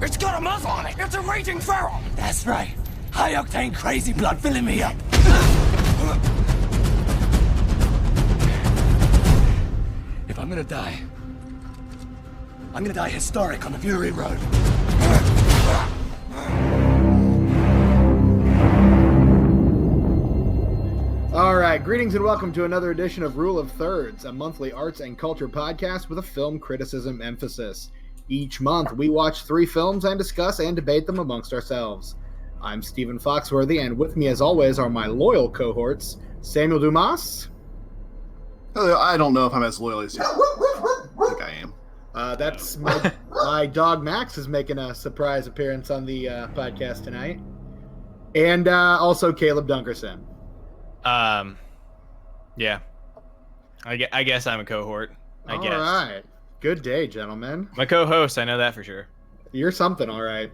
It's got a muzzle on it. It's a raging feral. That's right. High-octane crazy blood filling me up. If I'm gonna die, I'm gonna die historic on the Fury Road. All right, greetings and welcome to another edition of Rule of Thirds, a monthly arts and culture podcast with a film criticism emphasis. Each month, we watch 3 films and discuss and debate them amongst ourselves. I'm Stephen Foxworthy, and with me, as always, are my loyal cohorts, Samuel Dumas. Hello, I don't know if I'm as loyal as you think I am. That's my dog Max is making a surprise appearance on the podcast tonight. And also Caleb Dunkerson. Yeah. I guess I'm a cohort. I guess. All right. Good day, gentlemen. My co-host, I know that for sure. You're something, all right.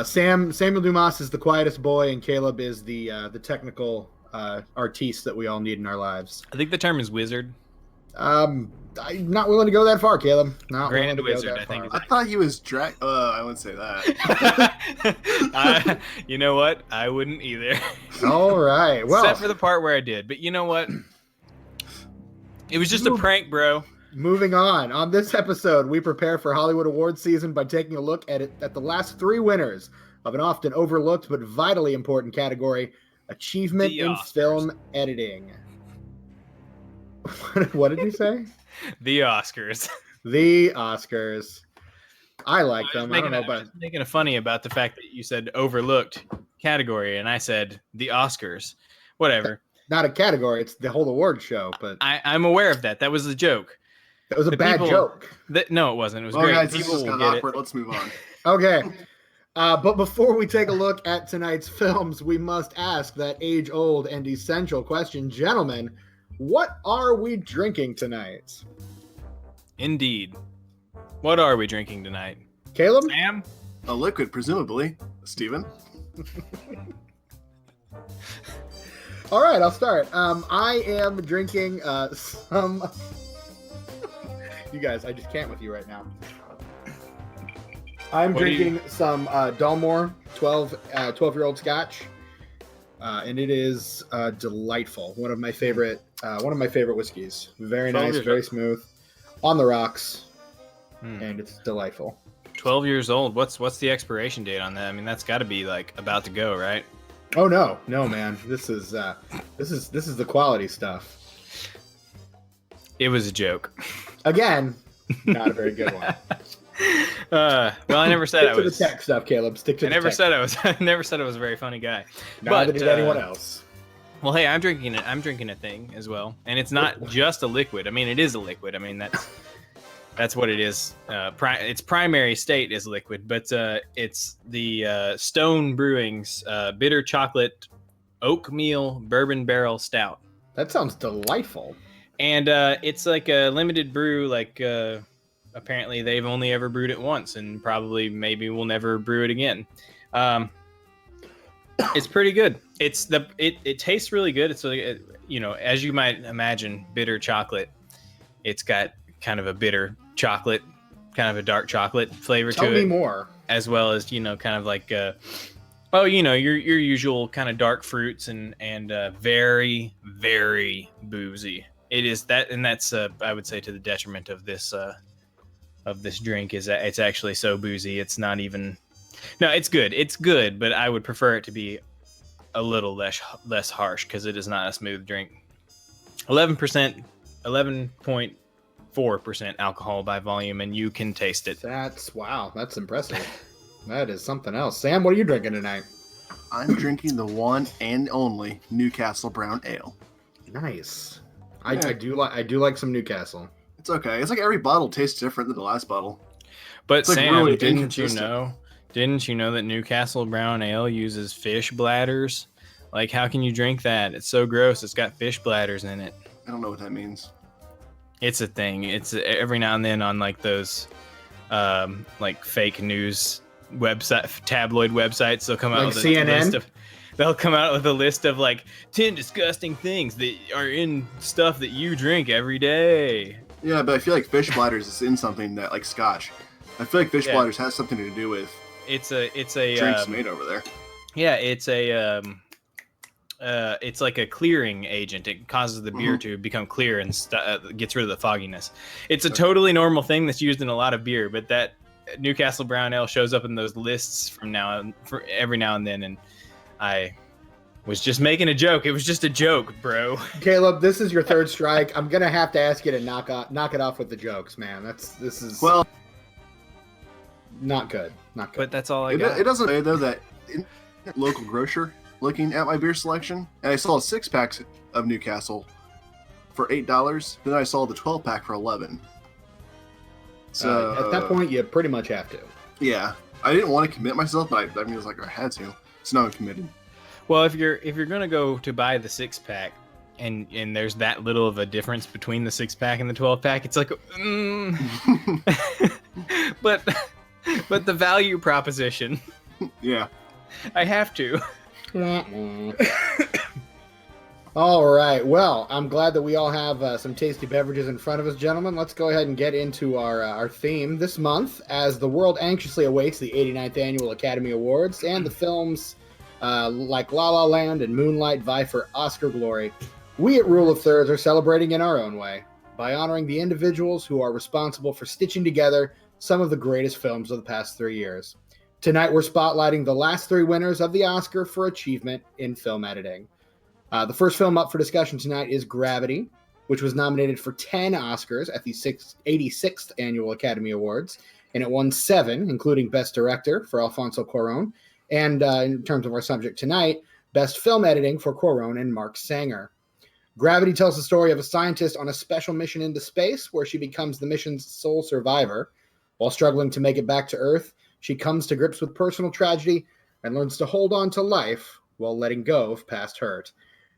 Samuel Dumas is the quietest boy, and Caleb is the technical artiste that we all need in our lives. I think the term is wizard. I'm not willing to go that far, Caleb. Not Grand willing to wizard, go that I think. far. I thought he was I wouldn't say that. You know what? I wouldn't either. All right. Well, except for the part where I did. But you know what? It was just a prank, bro. Moving on. On this episode, we prepare for Hollywood Awards season by taking a look at the last 3 winners of an often overlooked but vitally important category, achievement in film editing. What did you say? The Oscars. The Oscars. I like them. I don't know about making a funny about the fact that you said overlooked category, and I said the Oscars. Whatever. Not a category. It's the whole award show. But I'm aware of that. That was a joke. That was a bad joke. No, it wasn't. It was Well, great. guys, this People just will got get awkward. it. Let's move on. Okay. But before we take a look at tonight's films, we must ask that age-old and essential question. Gentlemen, what are we drinking tonight? Indeed. What are we drinking tonight? Caleb? Sam? A liquid, presumably. Steven? All right, I'll start. I am drinking some... You guys, I just can't with you right now. I'm drinking some Dalmore 12-year-old Scotch, and it is delightful. One of my favorite whiskeys. Very nice, very smooth, on the rocks, and it's delightful. 12 years old. What's the expiration date on that? I mean, that's got to be like about to go, right? Oh no, man! This is the quality stuff. It was a joke. Again, not a very good one. Well, I never said I was. Stick to the tech stuff, Caleb. Stick to the tech. I never said I was a very funny guy. Neither did anyone else. Well, hey, I'm drinking a thing as well, and it's not just a liquid. I mean, it is a liquid. I mean, that's what it is. Its primary state is liquid, but it's the Stone Brewing's bitter chocolate oatmeal bourbon barrel stout. That sounds delightful. And it's like a limited brew. Like apparently they've only ever brewed it once, and probably maybe will never brew it again. It's pretty good. It tastes really good. It's like, as you might imagine, bitter chocolate. It's got kind of a bitter chocolate, kind of a dark chocolate flavor to it. Tell me more. As well as kind of like your usual kind of dark fruits and very, very boozy. It is that, and that's I would say to the detriment of this drink is that it's actually so boozy. It's not even. No, it's good. It's good, but I would prefer it to be a little less harsh because it is not a smooth drink. 11.4% alcohol by volume, and you can taste it. That's impressive. That is something else. Sam, what are you drinking tonight? I'm drinking the one and only Newcastle Brown Ale. Nice. I do like some Newcastle. It's okay. It's like every bottle tastes different than the last bottle. But it's like Sam, really didn't you know that Newcastle Brown Ale uses fish bladders? Like, how can you drink that? It's so gross. It's got fish bladders in it. I don't know what that means. It's a thing. It's every now and then on like those like fake news tabloid websites. They'll come out like with CNN? a list of. They'll come out with a list of like 10 disgusting things that are in stuff that you drink every day. Yeah, but I feel like fish bladders is in something that like Scotch. I feel like fish Yeah. bladders has something to do with It's a drinks made over there. yeah, it's like a clearing agent. It causes the beer to become clear and gets rid of the fogginess. It's a totally normal thing that's used in a lot of beer, but that Newcastle Brown Ale shows up in those lists for every now and then, and I was just making a joke. It was just a joke, bro. Caleb, this is your third strike. I'm gonna have to ask you to knock it off with the jokes, man. This is not good. Not good. But that's all I got. It doesn't say though that in local grocer looking at my beer selection, and I saw a 6-pack of Newcastle for $8. Then I saw the 12-pack for $11. So at that point, you pretty much have to. Yeah, I didn't want to commit myself, but I mean, it was like I had to. So now I'm committed. Well, if you're gonna go to buy the 6-pack, and there's that little of a difference between the 6-pack and the 12-pack, it's like, but the value proposition. Yeah, I have to. All right. Well, I'm glad that we all have some tasty beverages in front of us, gentlemen. Let's go ahead and get into our theme this month, as the world anxiously awaits the 89th Annual Academy Awards, and the films like La La Land and Moonlight vie for Oscar glory. We at Rule of Thirds are celebrating in our own way by honoring the individuals who are responsible for stitching together some of the greatest films of the past 3 years. Tonight, we're spotlighting the last 3 winners of the Oscar for achievement in film editing. The first film up for discussion tonight is Gravity, which was nominated for 10 Oscars at the 86th Annual Academy Awards, and it won 7, including Best Director for Alfonso Cuarón, and in terms of our subject tonight, Best Film Editing for Cuarón and Mark Sanger. Gravity tells the story of a scientist on a special mission into space where she becomes the mission's sole survivor. While struggling to make it back to Earth, she comes to grips with personal tragedy and learns to hold on to life while letting go of past hurt.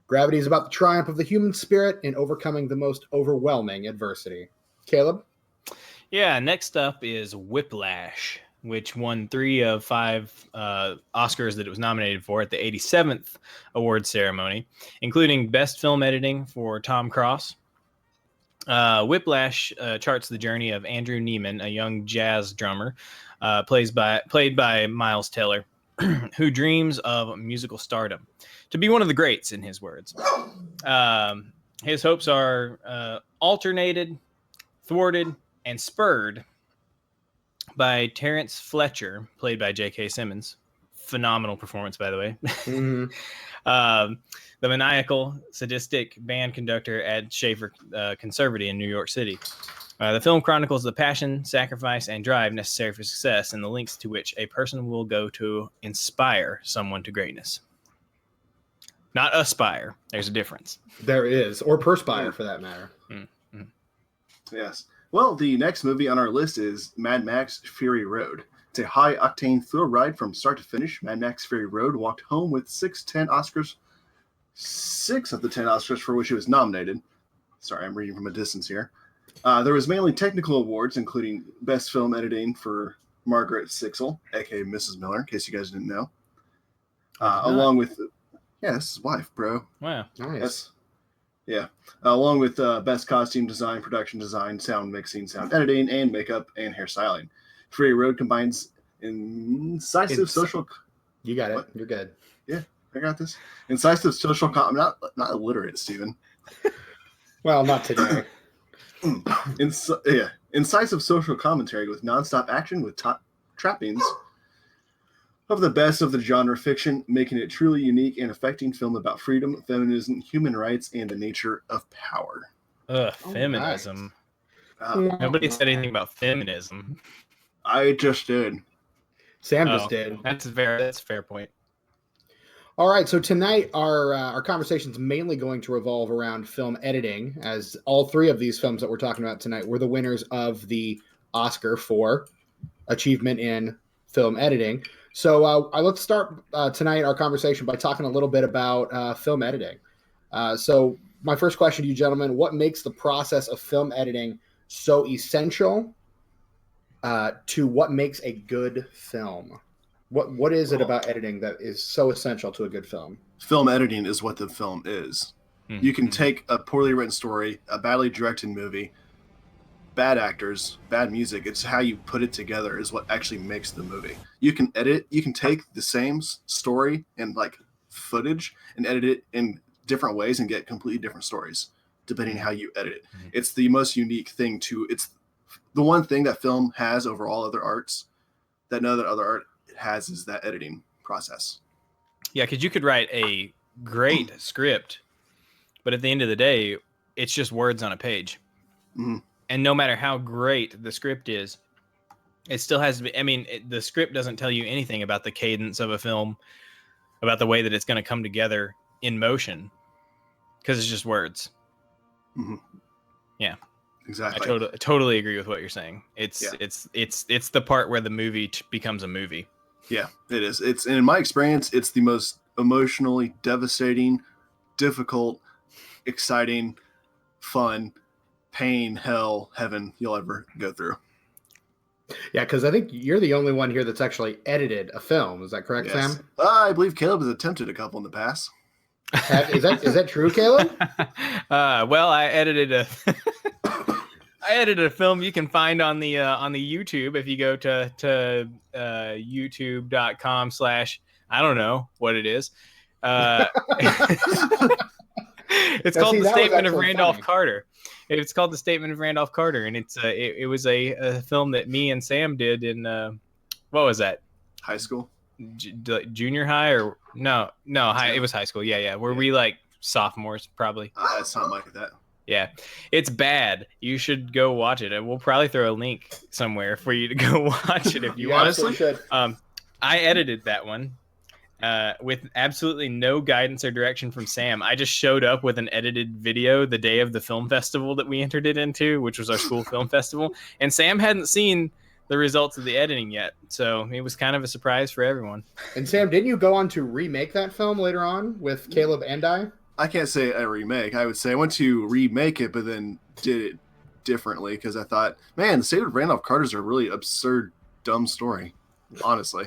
Gravity is about the triumph of the human spirit in overcoming the most overwhelming adversity. Caleb? Yeah, next up is Whiplash, which won 3 of 5 Oscars that it was nominated for at the 87th awards ceremony, including Best Film Editing for Tom Cross. Whiplash charts the journey of Andrew Neiman, a young jazz drummer, played by Miles Teller, who dreams of musical stardom, to be one of the greats, in his words. His hopes are alternated, thwarted, and spurred by Terrence Fletcher, played by J.K. Simmons. Phenomenal performance, by the way. Mm-hmm. The maniacal, sadistic band conductor at Schaefer Conservatory in New York City. The film chronicles the passion, sacrifice, and drive necessary for success, and the lengths to which a person will go to inspire someone to greatness. Not aspire. There's a difference. There is, or perspire for that matter. Mm-hmm. Yes. Well, the next movie on our list is Mad Max Fury Road. It's a high-octane thrill ride from start to finish. Mad Max Fury Road walked home with 6 of the 10 Oscars for which it was nominated. Sorry, I'm reading from a distance here. There was mainly technical awards, including Best Film Editing for Margaret Sixel, aka Mrs. Miller, in case you guys didn't know. Along with... Yeah, this is his wife, bro. Wow. Nice. Yes. Yeah. Along with Best Costume Design, Production Design, Sound Mixing, Sound Editing, and Makeup and Hairstyling. Fury Road combines incisive social... You got it. What? You're good. Yeah, I got this. Incisive social... I'm not illiterate, Steven. Well, not today. Incisive social commentary with nonstop action with top trappings of the best of the genre fiction, making it truly unique and affecting film about freedom, feminism, human rights, and the nature of power. Feminism. Nobody said anything about feminism. I just did. Sam just did. That's a fair point. All right, so tonight our conversation is mainly going to revolve around film editing, as all 3 of these films that we're talking about tonight were the winners of the Oscar for achievement in film editing. So let's start tonight our conversation by talking a little bit about film editing. So my first question to you, gentlemen, what makes the process of film editing so essential to what makes a good film? What is it about editing that is so essential to a good film? Film editing is what the film is. Mm-hmm. You can take a poorly written story, a badly directed movie, bad actors, bad music. It's how you put it together is what actually makes the movie. You can edit. You can take the same story and like footage and edit it in different ways and get completely different stories depending on how you edit it. It's the most unique thing it's the one thing that film has over all other arts that no other art has is that editing process. Yeah, because you could write a great script, but at the end of the day, it's just words on a page. Mm-hmm. And no matter how great the script is, it still has to be. I mean, the script doesn't tell you anything about the cadence of a film, about the way that it's going to come together in motion, because it's just words. Mm-hmm. Yeah, exactly. I totally agree with what you're saying. It's the part where the movie becomes a movie. Yeah, it is. It's in my experience, it's the most emotionally devastating, difficult, exciting, fun, pain, hell, heaven you'll ever go through. Yeah, because I think you're the only one here that's actually edited a film. Is that correct, Yes. Sam? I believe Caleb has attempted a couple in the past. Is that true, Caleb? Well, I edited a film you can find on the YouTube if you go to youtube.com/ I don't know what it is. It's called The Statement of Randolph Carter. It's called The Statement of Randolph Carter, and it was a film that me and Sam did in what was that? High school? Junior high or no high? It was high school. Yeah. Were we like sophomores probably? It's not like that. Yeah, it's bad. You should go watch it. And we'll probably throw a link somewhere for you to go watch it if you want. Honestly, I edited that one with absolutely no guidance or direction from Sam. I just showed up with an edited video the day of the film festival that we entered it into, which was our school film festival. And Sam hadn't seen the results of the editing yet, so it was kind of a surprise for everyone. And Sam, didn't you go on to remake that film later on with Caleb and I? I can't say a remake. I would say I went to remake it, but then did it differently because I thought, man, The Statement of Randolph Carter is a really absurd, dumb story, honestly.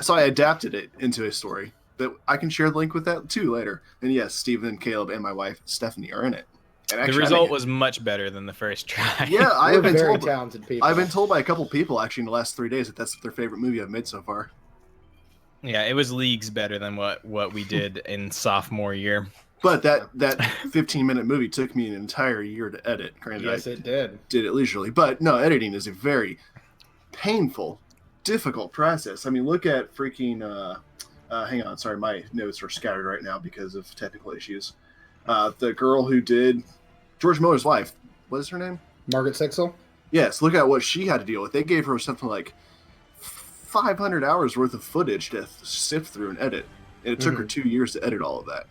So I adapted it into a story. But I can share the link with that too later. And yes, Stephen, Caleb, and my wife Stephanie are in it. And actually, the result was much better than the first try. Yeah, I've been very told. Talented people. I've been told by a couple people actually in the last 3 days that that's their favorite movie I've made so far. Yeah, it was leagues better than what we did in sophomore year. But that 15-minute movie took me an entire year to edit. Granted, yes, it did. Did it leisurely. But no, editing is a very painful, difficult process. I mean, look at freaking... hang on, sorry, my notes are scattered right now because of technical issues. The girl who did George Miller's wife, what is her name? Margaret Sixel? Yes, look at what she had to deal with. They gave her something like 500 hours worth of footage to sift through and edit. And it took her 2 years to edit all of that.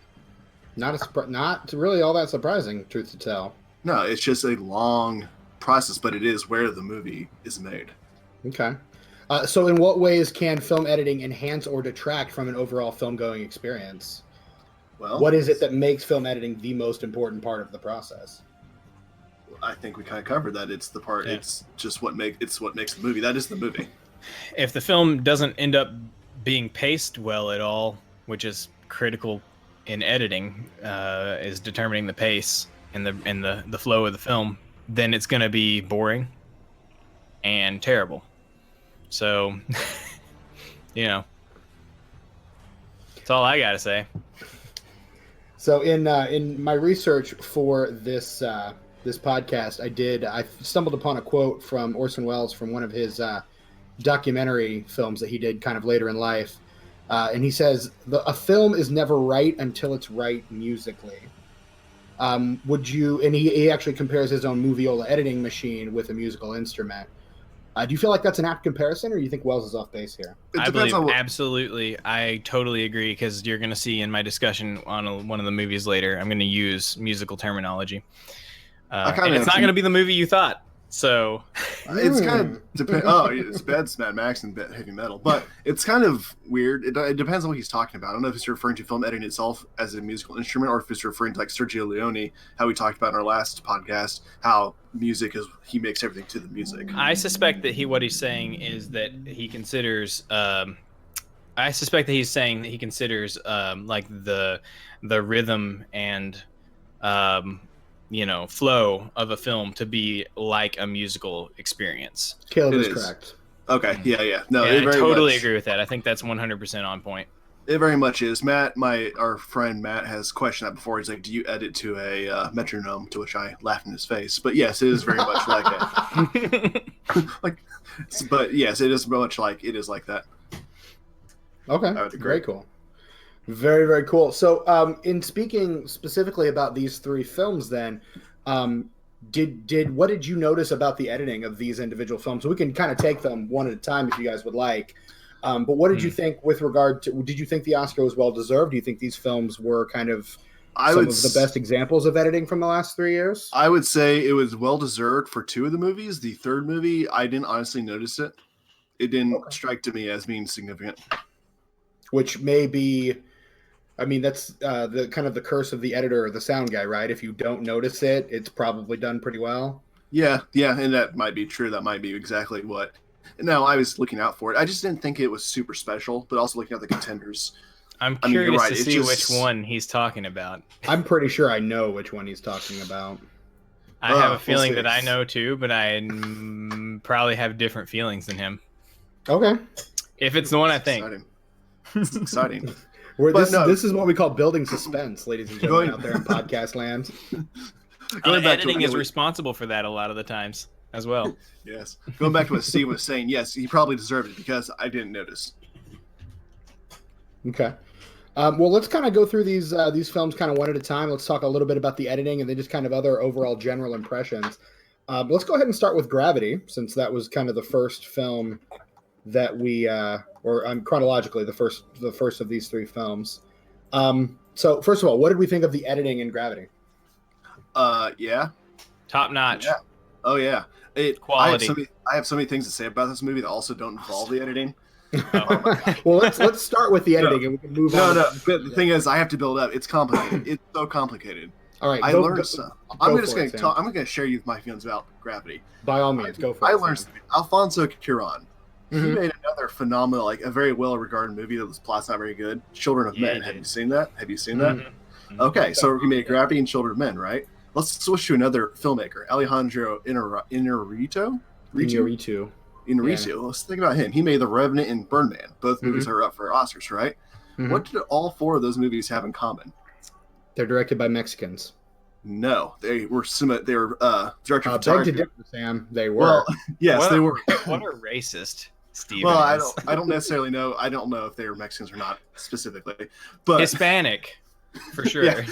Not really all that surprising, truth to tell. No, it's just a long process, but it is where the movie is made. Okay. So in what ways can film editing enhance or detract from an overall film-going experience? Well, what is it that makes film editing the most important part of the process? I think we kind of covered that. It's the part. Yeah. It's just what makes the movie. That is the movie. If the film doesn't end up being paced well at all, which is critical in editing, is determining the pace and the flow of the film, then it's going to be boring and terrible. So, that's all I got to say. So in my research for this podcast, I stumbled upon a quote from Orson Welles from one of his documentary films that he did kind of later in life. And he says, a film is never right until it's right musically. And he actually compares his own moviola editing machine with a musical instrument. Do you feel like that's an apt comparison, or do you think Wells is off base here? I believe absolutely. I totally agree, because you're going to see in my discussion on one of the movies later, I'm going to use musical terminology. And it's not going to be the movie you thought. So it's kind of depends. Oh, it's Mad Max and heavy metal, but it's kind of weird. It depends on what he's talking about. I don't know if he's referring to film editing itself as a musical instrument, or if he's referring to like Sergio Leone, how we talked about in our last podcast, how music is, he makes everything to the music. I suspect that what he's saying is that he considers. I suspect that he's saying that he considers like the rhythm and flow of a film to be like a musical experience. Caleb is correct. Okay, yeah. No, I totally agree with that. I think that's 100% on point. It very much is. Matt, our friend Matt, has questioned that before. He's like, "Do you edit to a metronome?" To which I laughed in his face. But yes, it is very much like it. But yes, it is much like it is like that. Okay, very cool. Very, very cool. So, in speaking specifically about these three films, then, what did you notice about the editing of these individual films? So we can kind of take them one at a time if you guys would like. But what did you think with regard to? Did you think the Oscar was well deserved? Do you think these films were kind of some of the best examples of editing from the last 3 years? I would say it was well deserved for two of the movies. The third movie, I didn't honestly notice it. It didn't strike to me as being significant. Which may be, I mean, that's the kind of the curse of the editor or the sound guy, right? If you don't notice it, it's probably done pretty well. Yeah, and that might be true. That might be exactly what. No, I was looking out for it. I just didn't think it was super special, but also looking at the contenders. I'm curious to see which one he's talking about. I'm pretty sure I know which one he's talking about. I have a feeling that I know too, but I probably have different feelings than him. Okay. If it's the one I think. It's exciting. This is what we call building suspense, ladies and gentlemen, out there in podcast land. Editing is responsible for that a lot of the times as well. Yes. Going back to what Steve was saying, yes, he probably deserved it because I didn't notice. Okay. Well, let's kind of go through these films kind of one at a time. Let's talk a little bit about the editing and then just kind of other overall general impressions. Let's go ahead and start with Gravity, since that was kind of the first film that we, chronologically, the first of these three films. So first of all, what did we think of the editing in Gravity? Yeah. Top notch. Yeah. Oh yeah. Quality. I have so many things to say about this movie that also don't involve the editing. Well, let's start with the editing and we can move on. No. But the thing is, I have to build up. It's complicated. It's so complicated. All right. I'm going to share you my feelings about Gravity. By all means, go for it. I learned something. Alfonso Cuarón. He made another phenomenal, a very well-regarded movie that was plot's not very good. Children of Men. Have you seen that? Mm-hmm. Okay, so he made Gravity and Children of Men, right? Let's switch to another filmmaker, Alejandro Inarritu. Yeah. Let's think about him. He made The Revenant and Birdman. Both movies are up for Oscars, right? Mm-hmm. What did all four of those movies have in common? They're directed by Mexicans. No, they were director of photography. Beg to differ, Sam. They were. Well, yes, they were. What a racist, Steve. Well, I don't necessarily know. I don't know if they were Mexicans or not specifically, but Hispanic, for sure. Yeah,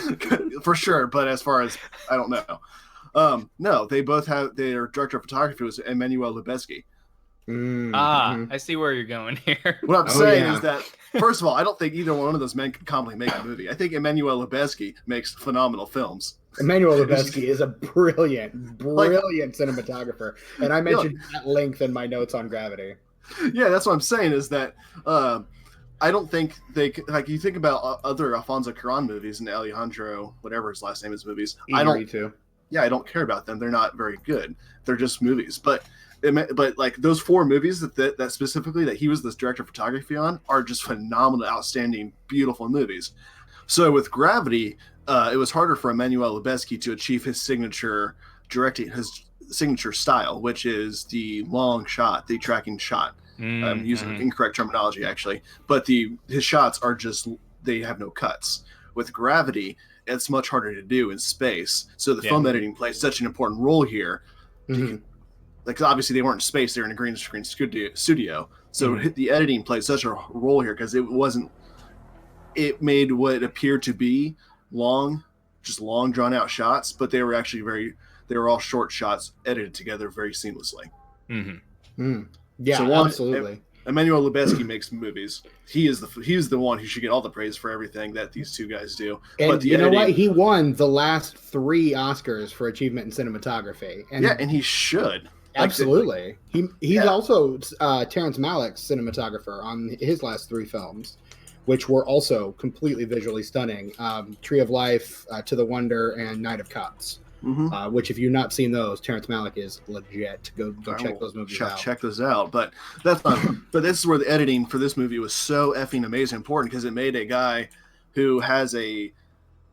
for sure. But as far as I don't know. No, they both have. Their director of photography was Emmanuel Lubezki. I see where you're going here. What I'm saying is that, first of all, I don't think either one of those men could commonly make a movie. I think Emmanuel Lubezki makes phenomenal films. Emmanuel Lubezki is a brilliant cinematographer, and I mentioned at length in my notes on Gravity. Yeah, that's what I'm saying is that I don't think they you think about other Alfonso Cuarón movies and Alejandro, whatever his last name is, movies. I don't care about them. They're not very good. They're just movies. But those four movies that specifically that he was the director of photography on are just phenomenal, outstanding, beautiful movies. So with Gravity, it was harder for Emmanuel Lubezki to achieve his signature style, which is the long shot, the tracking shot. I'm using incorrect terminology actually, but his shots are they have no cuts. With Gravity, it's much harder to do in space. So the film editing plays such an important role here. Obviously they weren't in space; they were in a green screen studio. So the editing played such a role here because it made what appeared to be long drawn out shots, but they were actually they were all short shots edited together very seamlessly. Yeah, so absolutely. Emmanuel Lubezki makes movies. He's the one who should get all the praise for everything that these two guys do. And but know what? He won the last 3 Oscars for achievement in cinematography. And he should. Absolutely. He's also Terrence Malick's cinematographer on his last 3 films, which were also completely visually stunning. Tree of Life, To the Wonder, and Night of Cups. Which, if you've not seen those, Terrence Malick is legit. Go check those movies out. Check those out. But that's not. But this is where the editing for this movie was so effing amazing important because it made a guy who has a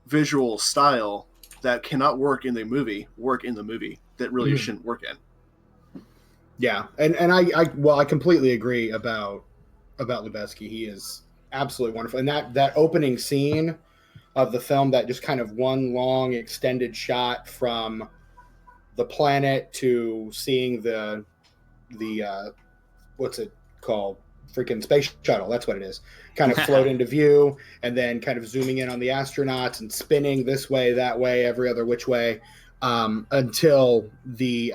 visual style that cannot work in the movie that really shouldn't work in. Yeah, and I completely agree about Lubezki. He is absolutely wonderful, and that opening scene of the film, that just kind of one long extended shot from the planet to seeing the what's it called, freaking space shuttle, that's what it is, kind of float into view, and then kind of zooming in on the astronauts and spinning this way, that way, every other which way, until the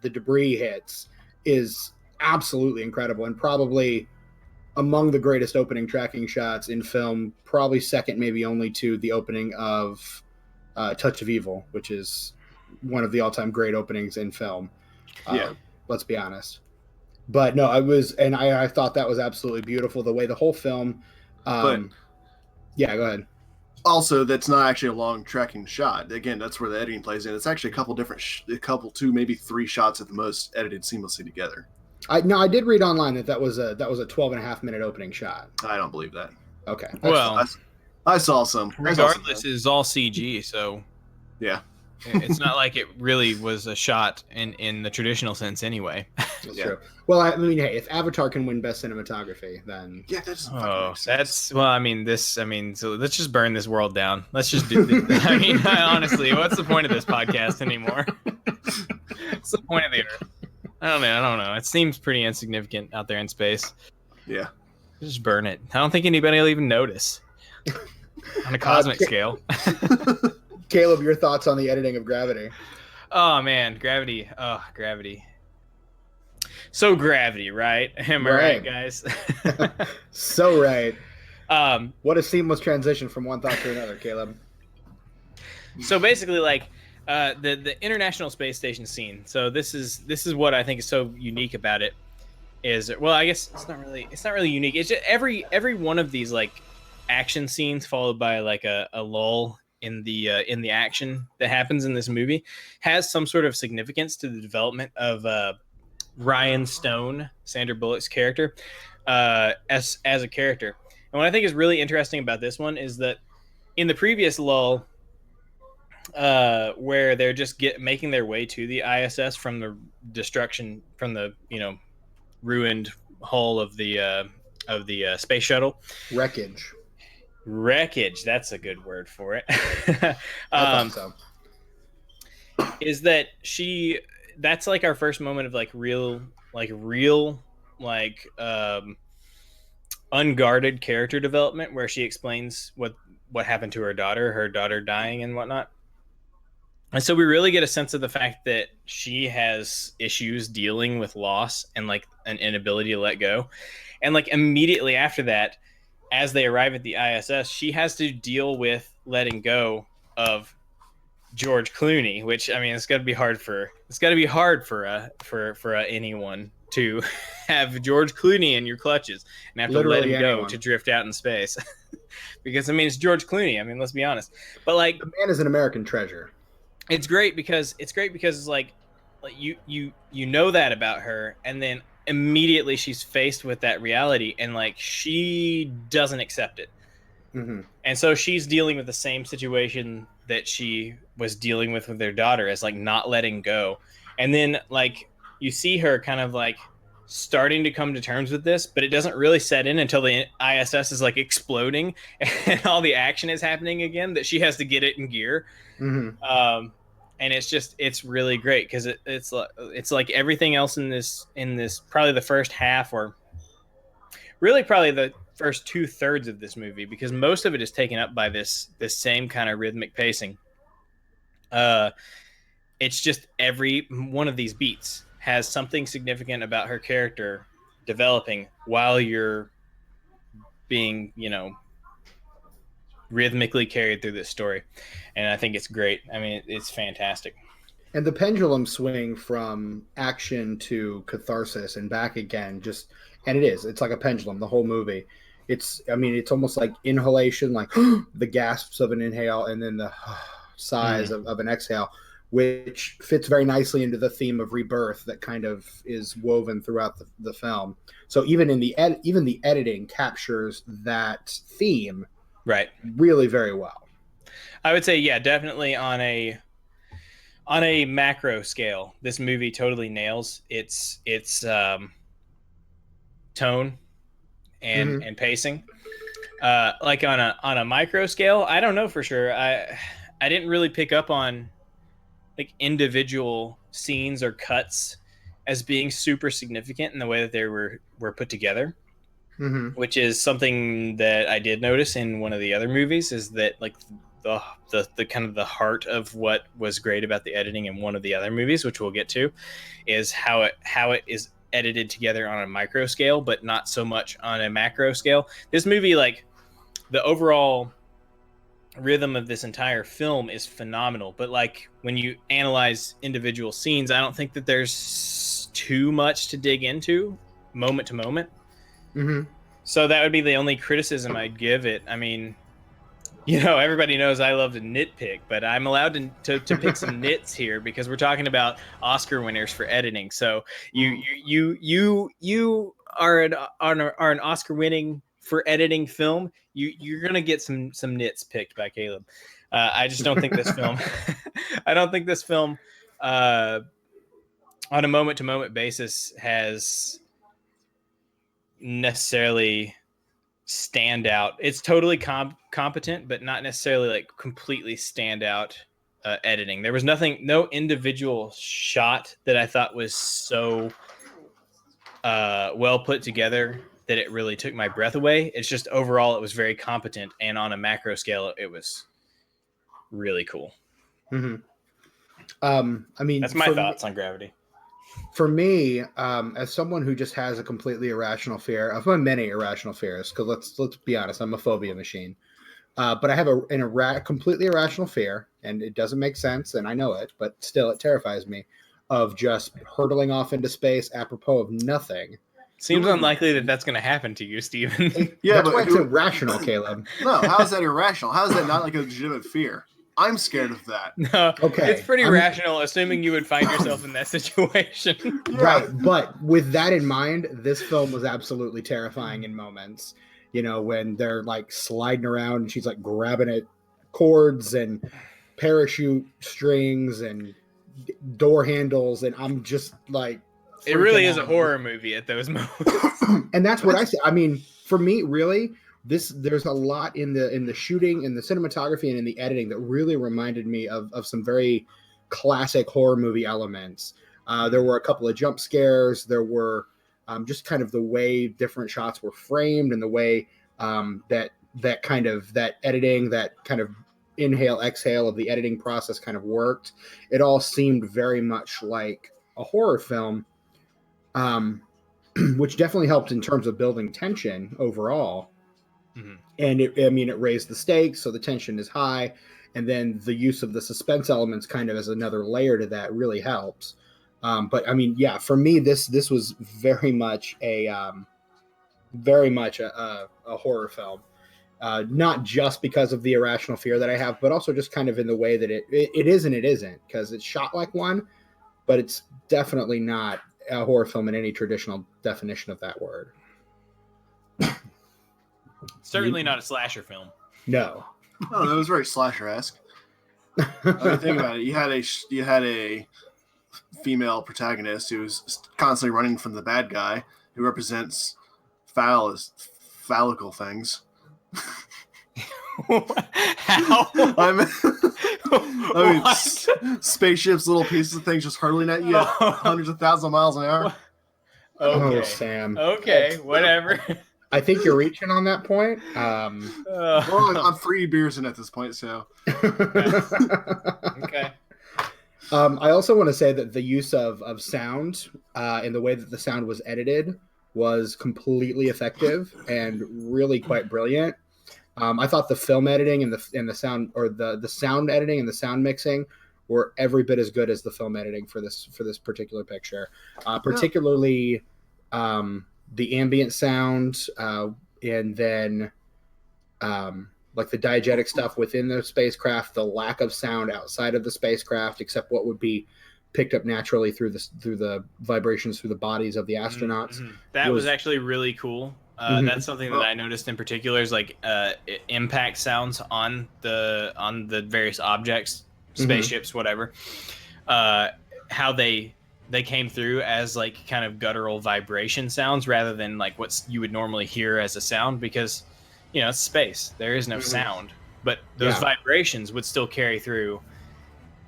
debris hits, is absolutely incredible, and probably among the greatest opening tracking shots in film, probably second maybe only to the opening of Touch of Evil, which is one of the all-time great openings in film. Let's be honest. But no, I thought that was absolutely beautiful, the way the whole film. Yeah, go ahead. Also, that's not actually a long tracking shot. Again, that's where the editing plays in. It's actually a couple different, two, maybe three shots at the most edited seamlessly together. I did read online that was a 12.5-minute opening shot. I don't believe that. Okay. Well, I saw some. Regardless, it's all CG, so yeah, it's not like it really was a shot in the traditional sense anyway. That's true. Well, I mean, hey, if Avatar can win Best Cinematography, then that's so let's just burn this world down. Let's just do this. I mean, honestly, what's the point of this podcast anymore? What's the point of the Earth? I don't know. It seems pretty insignificant out there in space. Yeah. Just burn it. I don't think anybody will even notice on a cosmic scale. Caleb, your thoughts on the editing of Gravity? Oh, man. Gravity. Oh, Gravity. So Gravity, right? Am I right, guys? So right. What a seamless transition from one thought to another, Caleb. So basically, like, the International Space Station scene. So this is what I think is so unique about it. I guess it's not really unique. It's just every one of these like action scenes followed by like a lull in the action that happens in this movie has some sort of significance to the development of Ryan Stone, Sandra Bullock's character, as a character. And what I think is really interesting about this one is that in the previous lull, where they're just making their way to the ISS from the destruction, from the ruined hull of the space shuttle. Wreckage, that's a good word for it. I thought so. Is that that's like our first moment of real unguarded character development, where she explains what happened to her daughter dying and whatnot. And so we really get a sense of the fact that she has issues dealing with loss and like an inability to let go. And like immediately after that, as they arrive at the ISS, she has to deal with letting go of George Clooney, which, I mean, it's got to be hard for anyone to have George Clooney in your clutches and have to let him go to drift out in space. Because I mean, it's George Clooney. I mean, let's be honest. But like, the man is an American treasure. It's great because it's like you know that about her, and then immediately she's faced with that reality, and like she doesn't accept it. Mm-hmm. And so she's dealing with the same situation that she was dealing with their daughter, as like not letting go. And then like you see her kind of like starting to come to terms with this, but it doesn't really set in until the ISS is like exploding and all the action is happening again, that she has to get it in gear. Mm-hmm. And it's really great because it's like everything else in this probably the first half, or really probably the first 2/3 of this movie, because most of it is taken up by this same kind of rhythmic pacing. It's just every one of these beats has something significant about her character developing while you're being, rhythmically carried through this story. And I think it's great. I mean, it's fantastic. And the pendulum swing from action to catharsis and back again, it's like a pendulum, the whole movie. It's almost like inhalation, like the gasps of an inhale, and then the sighs of an exhale, which fits very nicely into the theme of rebirth that kind of is woven throughout the film. So even the editing captures that theme right really very well. I would say, yeah, definitely on a macro scale, this movie totally nails its tone and pacing. Like on a micro scale, I don't know for sure. I didn't really pick up on like individual scenes or cuts as being super significant in the way that they were put together. Which is something that I did notice in one of the other movies, is that like the kind of the heart of what was great about the editing in one of the other movies, which we'll get to, is how it is edited together on a micro scale, but not so much on a macro scale. This movie, like the overall rhythm of this entire film is phenomenal, but like when you analyze individual scenes, I don't think that there's too much to dig into moment to moment. So that would be the only criticism I'd give it. I mean, you know, everybody knows I love to nitpick, but I'm allowed to pick some nits here because we're talking about Oscar winners for editing. So you are an Oscar winning for editing film. You're gonna get some nits picked by Caleb. I just don't think this film. I don't think this film, on a moment to moment basis, has necessarily stand out. It's totally competent, but not necessarily like completely stand out editing. There was no individual shot that I thought was so well put together that it really took my breath away. It's just overall it was very competent, and on a macro scale it was really cool. I mean, that's my thoughts on Gravity. For me, as someone who just has a completely irrational fear of my many irrational fears, because let's be honest, I'm a phobia machine. But I have a completely irrational fear, and it doesn't make sense, and I know it, but still it terrifies me, of just hurtling off into space apropos of nothing. Seems unlikely that that's going to happen to you, Steven. Yeah, that's why it's irrational, Caleb. No, how is that irrational? How is that not like a legitimate fear? I'm scared of that. No, okay. It's pretty rational, assuming you would find yourself in that situation. Yeah. Right, but with that in mind, this film was absolutely terrifying in moments. You know, when they're like sliding around and she's like grabbing at cords and parachute strings and door handles, and I'm just like... It really is a horror movie at those moments. And that's what I say. I mean, for me, really... There's a lot in the shooting, in the cinematography, and in the editing that really reminded me of some very classic horror movie elements. There were a couple of jump scares. There were just kind of the way different shots were framed, and the way that editing, that kind of inhale exhale of the editing process kind of worked. It all seemed very much like a horror film, which definitely helped in terms of building tension overall. And it raised the stakes, so the tension is high, and then the use of the suspense elements kind of as another layer to that really helps. But I mean, yeah, for me, this was very much a horror film, not just because of the irrational fear that I have, but also just kind of in the way that it is and it isn't, because it's shot like one, but it's definitely not a horror film in any traditional definition of that word. Certainly not a slasher film. No. Oh, that was very slasher-esque. I mean, think about it. You had a female protagonist who's constantly running from the bad guy, who represents phallical things. How? I mean, spaceships, little pieces of things just hurtling at you at hundreds of thousands of miles an hour. Okay. Oh, Sam. Okay, whatever. I think you're reaching on that point. Well, I'm 3 beers in at this point, so. Okay. I also want to say that the use of sound and the way that the sound was edited was completely effective and really quite brilliant. I thought the film editing and the sound, or the sound editing and the sound mixing, were every bit as good as the film editing for this particular picture. Particularly. The ambient sound, and then like the diegetic stuff within the spacecraft, the lack of sound outside of the spacecraft, except what would be picked up naturally through the vibrations through the bodies of the astronauts. That was actually really cool. That's something that I noticed in particular is like impact sounds on the various objects, spaceships, whatever. How they came through as like kind of guttural vibration sounds rather than like what you would normally hear as a sound, because it's space. There is no sound, but those vibrations would still carry through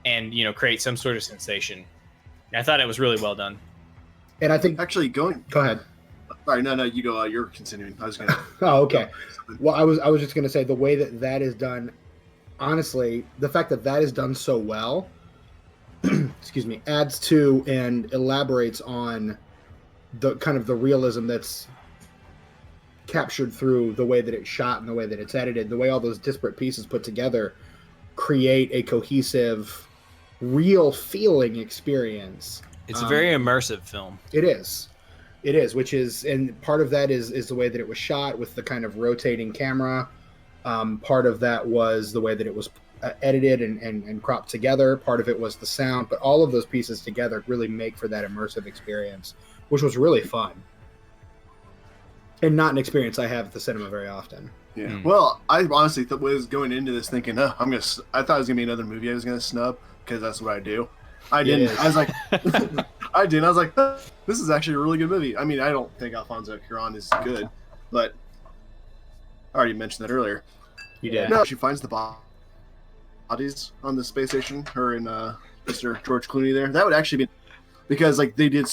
and create some sort of sensation. I thought it was really well done. And I think actually go ahead. Sorry, no, you go. You're continuing. I was gonna. Oh, okay. Well, I was just gonna say the way that is done. Honestly, the fact that is done so well, excuse me, adds to and elaborates on the kind of the realism that's captured through the way that it's shot and the way that it's edited, the way all those disparate pieces put together create a cohesive, real feeling experience. It's a very immersive film. It is, which is, and part of that is the way that it was shot with the kind of rotating camera. Part of that was the way that it was edited and cropped together. Part of it was the sound, but all of those pieces together really make for that immersive experience, which was really fun. And not an experience I have at the cinema very often. Yeah. Well, I honestly was going into this thinking, I thought it was gonna be another movie I was gonna snub because that's what I do. I didn't. I was like, I didn't. I was like, this is actually a really good movie. I mean, I don't think Alfonso Cuarón is good, but I already mentioned that earlier. You did. No, she finds the bodies on the space station. Her and Mr. George Clooney there. That would actually be because like they edited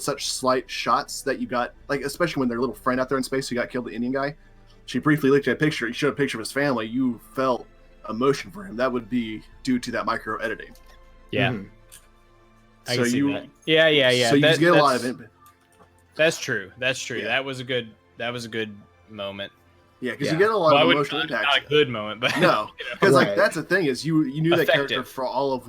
such slight shots that you got like, especially when their little friend out there in space who got killed, the Indian guy. She briefly looked at a picture. He showed a picture of his family. You felt emotion for him. That would be due to that micro editing. Yeah. Mm-hmm. I can see that. Yeah. So you get a lot of it. That's true. Yeah. That was a good moment. Yeah, because you get a lot of emotional impact. Not a good moment, but no, because Right. like that's the thing is you knew that Effective. character for all of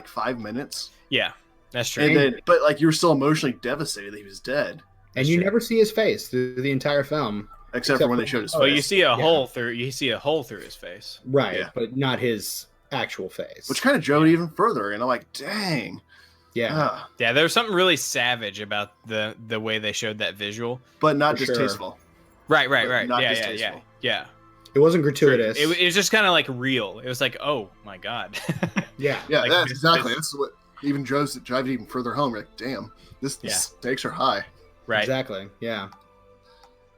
5 minutes. Yeah, that's true. And then, but like you were still emotionally devastated that he was dead. And you never see his face through the entire film. Except for when they showed his face. Well, you see a hole through. You see a hole through his face. Right, Yeah. but not his actual face. Which kind of drove it even further, and I'm like, dang. Yeah. Yeah, there was something really savage about the way they showed that visual. But not For sure. distasteful. Right. Not Yeah. distasteful. It wasn't gratuitous. It was just kind of like real. It was like, oh my god. Yeah. Yeah, Like, that's exactly. That's what even drive it even further home. You're like, damn, the stakes are high. Right. Exactly. Yeah.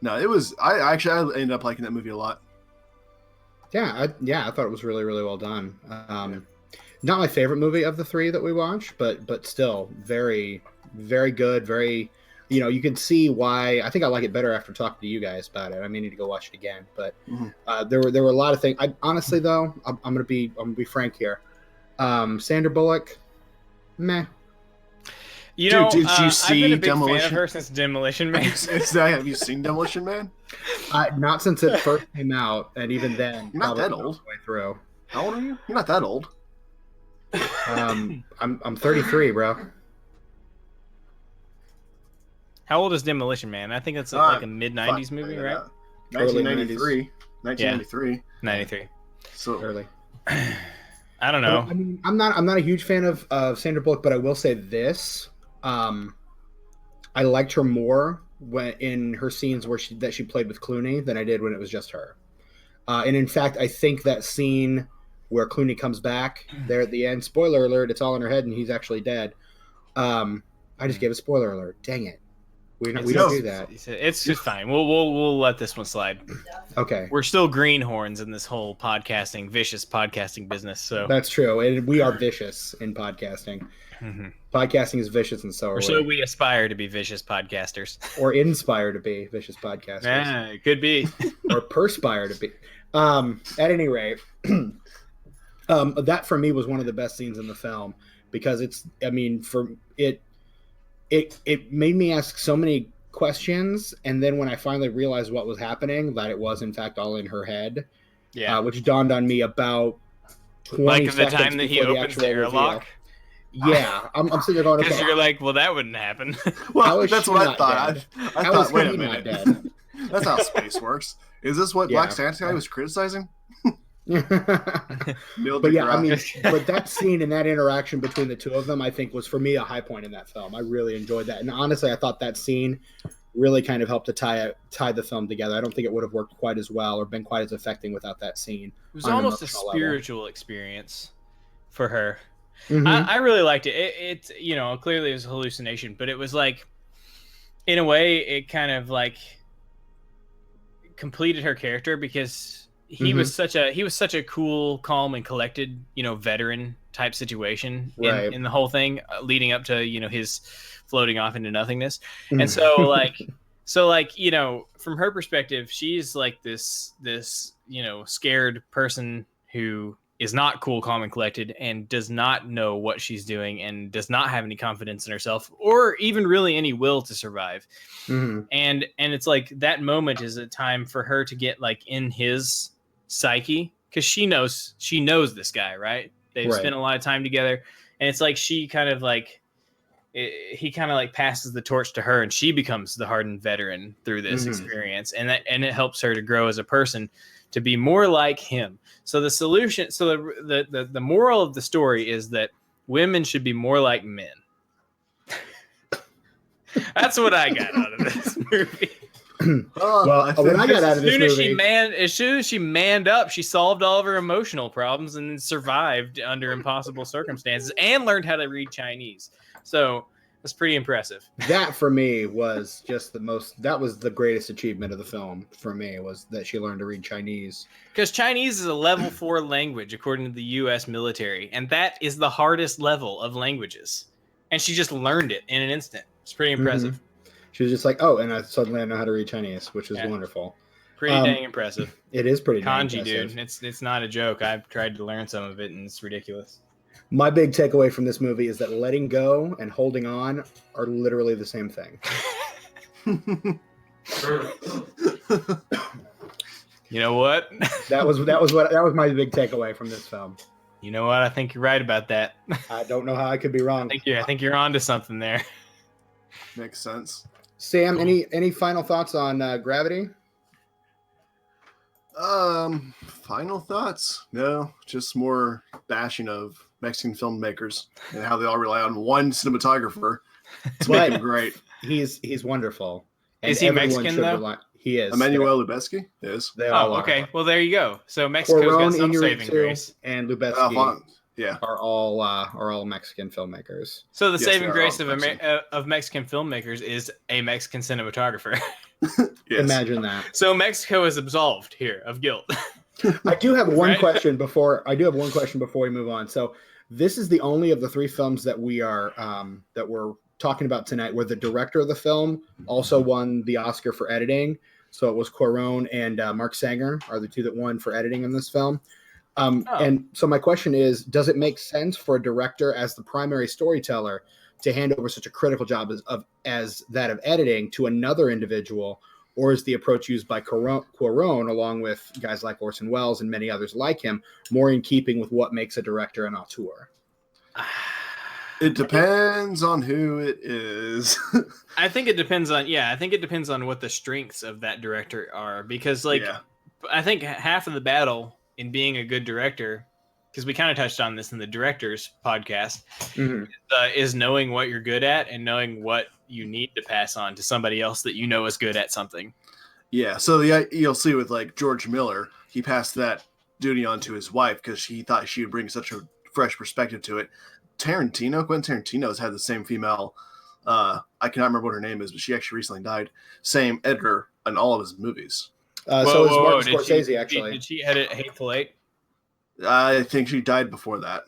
No, it was. I ended up liking that movie a lot. Yeah. I thought it was really, really well done. Not my favorite movie of the three that we watched, but still very, very good. Very, you can see why. I think I like it better after talking to you guys about it. I may need to go watch it again, but there were a lot of things. Honestly though, I'm gonna be frank here. Sandra Bullock, meh. Did you see I've been a big Demolition? fan of her since Demolition Man. Have you seen Demolition Man? Not since it first came out, and even then, You're not that probably old. Way through. How old are you? You're not that old. I'm 33, bro. How old is Demolition Man? I think it's like a mid '90s movie, right? 1993. 1993. 93. So Early. I don't know. I mean, I'm not a huge fan of Sandra Bullock, but I will say this: I liked her more in her scenes that she played with Clooney than I did when it was just her. And in fact, I think that scene where Clooney comes back there at the end, spoiler alert, it's all in her head and he's actually dead. I just gave a spoiler alert. Dang it. We don't do that. It's just fine. We'll let this one slide. Okay. We're still greenhorns in this whole vicious podcasting business. So That's true. And we are vicious in podcasting. Podcasting is vicious, and so are or so we aspire to be vicious podcasters. Or inspire to be vicious podcasters. Yeah, it could be. Or perspire to be. At any rate, that for me was one of the best scenes in the film because it made me ask so many questions, and then when I finally realized what was happening, that it was in fact all in her head. Yeah, which dawned on me about 20 like the seconds time that he before opens actual the airlock. reveal. Yeah, I'm sitting there going, Because okay, you're like, well, that wouldn't happen. well, is that's she what I not thought. dead? I How thought, is wait he a not minute. dead? That's how space works. Is this what Yeah. Black Santa guy was criticizing? Neil But yeah, deGrasse. I mean, but that scene and that interaction between the two of them, I think, was for me a high point in that film. I really enjoyed that, and honestly, I thought that scene really kind of helped to tie the film together. I don't think it would have worked quite as well or been quite as affecting without that scene. It was almost a spiritual experience for her. Mm-hmm. I really liked it. It clearly it was a hallucination, but it was like, in a way, it kind of like completed her character because he was such a cool, calm, and collected, veteran type situation in the whole thing, leading up to his floating off into nothingness. And so from her perspective, she's like this scared person who is not cool, calm, and collected, and does not know what she's doing, and does not have any confidence in herself, or even really any will to survive. And it's like that moment is a time for her to get like in his psyche, because she knows this guy, right? They've spent a lot of time together, and it's like he kind of like passes the torch to her, and she becomes the hardened veteran through this experience, and it helps her to grow as a person, to be more like him. So the solution, so the moral of the story is that women should be more like men. That's what I got out of this movie. Well, what I got out of this movie, as soon as she manned up, she solved all of her emotional problems and then survived under impossible circumstances and learned how to read Chinese. So that's pretty impressive. That for me was just that was the greatest achievement of the film for me, was that she learned to read Chinese. Because Chinese is a level 4 language according to the U.S. military, and that is the hardest level of languages. And she just learned it in an instant. It's pretty impressive. She was just like, oh, and suddenly I know how to read Chinese, which is wonderful. Pretty dang impressive. It is pretty dang Kanji, impressive. dude. It's not a joke. I've tried to learn some of it, and it's ridiculous. My big takeaway from this movie is that letting go and holding on are literally the same thing. You know what? That was my big takeaway from this film. You know what? I think you're right about that. I don't know how I could be wrong. I think you're onto something there. Makes sense. Sam, any final thoughts on Gravity? Final thoughts? No, just more bashing of Mexican filmmakers and how they all rely on one cinematographer to make him great. He's wonderful. And is he Mexican though? He is. Emmanuel Lubezki is. They all are. Okay. Well, there you go. So Mexico's got some saving grace. And Lubezki yeah, are all Mexican filmmakers. So the saving grace of Mexican filmmakers is a Mexican cinematographer. Yes. Imagine that. So Mexico is absolved here of guilt. I do have one question before we move on. So this is the only of the 3 films that we're talking about tonight where the director of the film also won the Oscar for editing. So it was Cuarón and Mark Sanger are the 2 that won for editing in this film. And so my question is, does it make sense for a director as the primary storyteller to hand over such a critical job as that of editing to another individual, or is the approach used by Cuarón, along with guys like Orson Welles and many others like him, more in keeping with what makes a director an auteur? It depends on who it is. I think it depends on what the strengths of that director are, because I think half of the battle in being a good director, because we kind of touched on this in the director's podcast, is knowing what you're good at and knowing what you need to pass on to somebody else that you know is good at something. Yeah, so you'll see with like George Miller, he passed that duty on to his wife because he thought she would bring such a fresh perspective to it. Quentin Tarantino has had the same female, I cannot remember what her name is, but she actually recently died, same editor on all of his movies. So is Martin Scorsese, actually. Did she edit Hateful Eight? I think she died before that.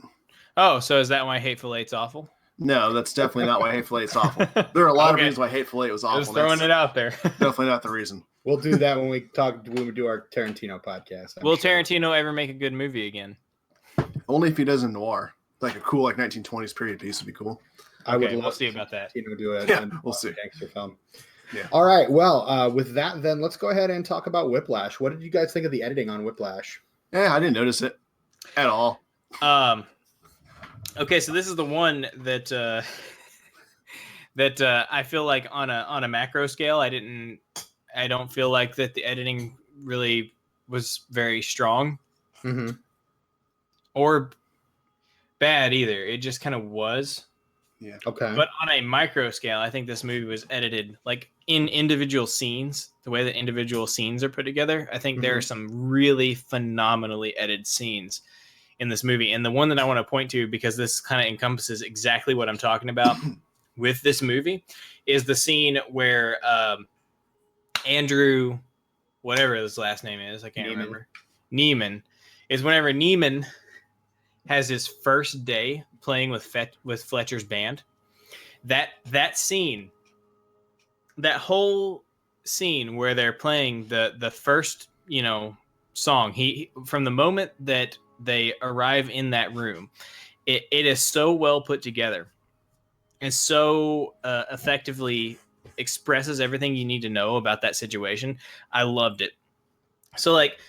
Oh, so is that why Hateful Eight's awful? No, that's definitely not why Hateful Eight's awful. There are a lot of reasons why Hateful Eight was awful. Just throwing it out there. Definitely not the reason. We'll do that when we do our Tarantino podcast. Will Tarantino ever make a good movie again? Only if he does a noir. Like a cool 1920s period piece would be cool. We'll see about that. We'll see. Gangster film. Yeah. All right. Well, with that, then let's go ahead and talk about Whiplash. What did you guys think of the editing on Whiplash? Yeah, I didn't notice it at all. Okay, so this is the one that I feel like on a macro scale, I don't feel like that the editing really was very strong, or bad either. It just kind of was. Yeah. Okay. But on a micro scale, I think this movie was edited like in individual scenes, the way that individual scenes are put together. I think there are some really phenomenally edited scenes in this movie. And the one that I want to point to, because this kind of encompasses exactly what I'm talking about with this movie, is the scene where Andrew, whatever his last name is, I can't remember. Neiman is whenever Neiman has his first day playing with Fletcher's band. That scene, that whole scene where they're playing the first, song, he from the moment that they arrive in that room, it is so well put together and so effectively expresses everything you need to know about that situation. I loved it. So like,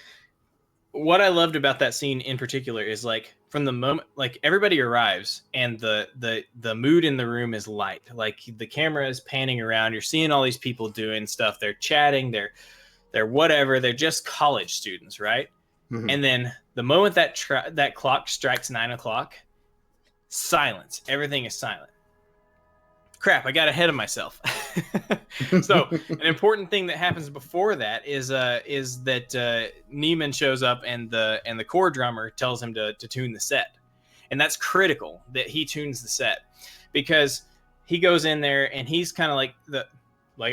what I loved about that scene in particular is like from the moment like everybody arrives and the mood in the room is light. Like the camera is panning around. You're seeing all these people doing stuff. They're chatting. They're whatever. They're just college students, right? Mm-hmm. And then the moment that clock strikes 9:00, silence. Everything is silent. Crap, I got ahead of myself. So an important thing that happens before that is that Neiman shows up and the core drummer tells him to tune the set. And that's critical that he tunes the set, because he goes in there and he's kind of like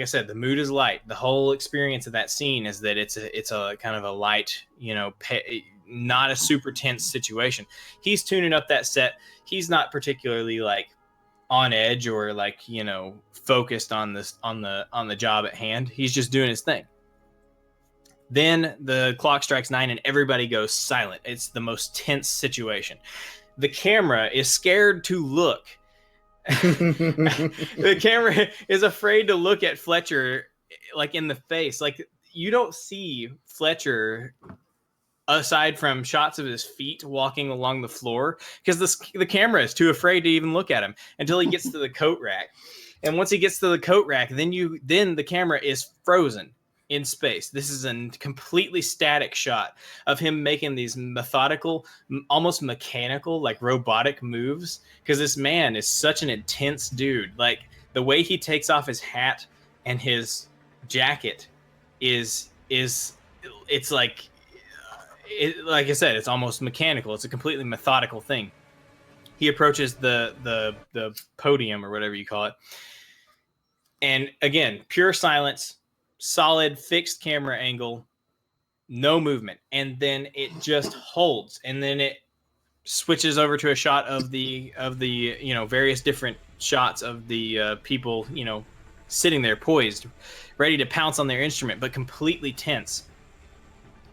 I said, the mood is light. The whole experience of that scene is that it's a kind of a light, not a super tense situation. He's tuning up that set. He's not particularly like on edge or like, focused on this, on the job at hand. He's just doing his thing. Then the clock strikes 9 and everybody goes silent. It's the most tense situation. The camera is scared to look. The camera is afraid to look at Fletcher like in the face. Like you don't see Fletcher aside from shots of his feet walking along the floor, because the camera is too afraid to even look at him until he gets to the coat rack. And once he gets to the coat rack, then the camera is frozen in space. This is a completely static shot of him making these methodical, almost mechanical, like robotic moves, because this man is such an intense dude. Like the way he takes off his hat and his jacket is it's like, like I said, it's almost mechanical. It's a completely methodical thing. He approaches the podium or whatever you call it. And again, pure silence, solid fixed camera angle, no movement. And then it just holds. And then it switches over to a shot of the various different shots of the people, sitting there poised, ready to pounce on their instrument, but completely tense.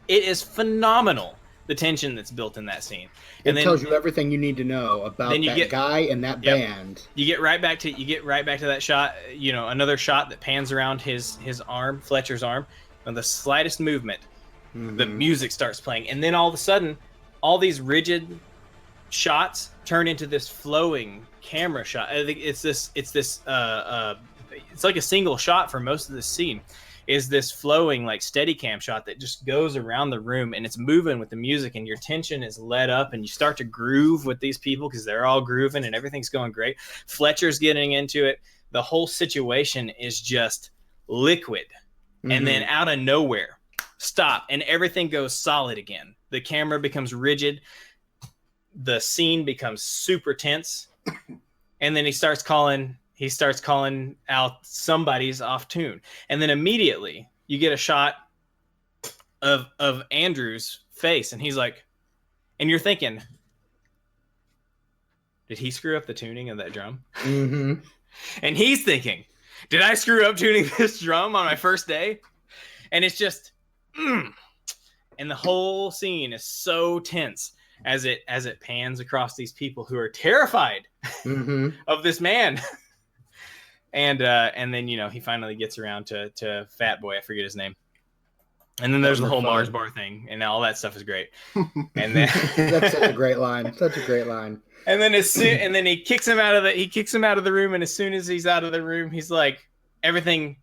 It is phenomenal, the tension that's built in that scene. And it tells you everything you need to know about that guy and that band. You get right back to that shot, another shot that pans around his arm, Fletcher's arm, and the slightest movement, the music starts playing, and then all of a sudden, all these rigid shots turn into this flowing camera shot. I think it's like a single shot for most of the scene. Is this flowing like Steadicam shot that just goes around the room and it's moving with the music, and your tension is let up and you start to groove with these people because they're all grooving and everything's going great. Fletcher's getting into it. The whole situation is just liquid. And then out of nowhere, stop, and everything goes solid again. The camera becomes rigid. The scene becomes super tense. And then he starts calling out somebody's off tune. And then immediately you get a shot of Andrew's face, and he's like, and you're thinking, did he screw up the tuning of that drum? Mm-hmm. And he's thinking, did I screw up tuning this drum on my first day? And it's just, and the whole scene is so tense as it pans across these people who are terrified of this man. And then he finally gets around to Fat Boy. I forget his name. And then there's the whole Mars bar thing, and all that stuff is great. And then that's such a great line. Such a great line. And then he kicks him out of the room, and as soon as he's out of the room, he's like, everything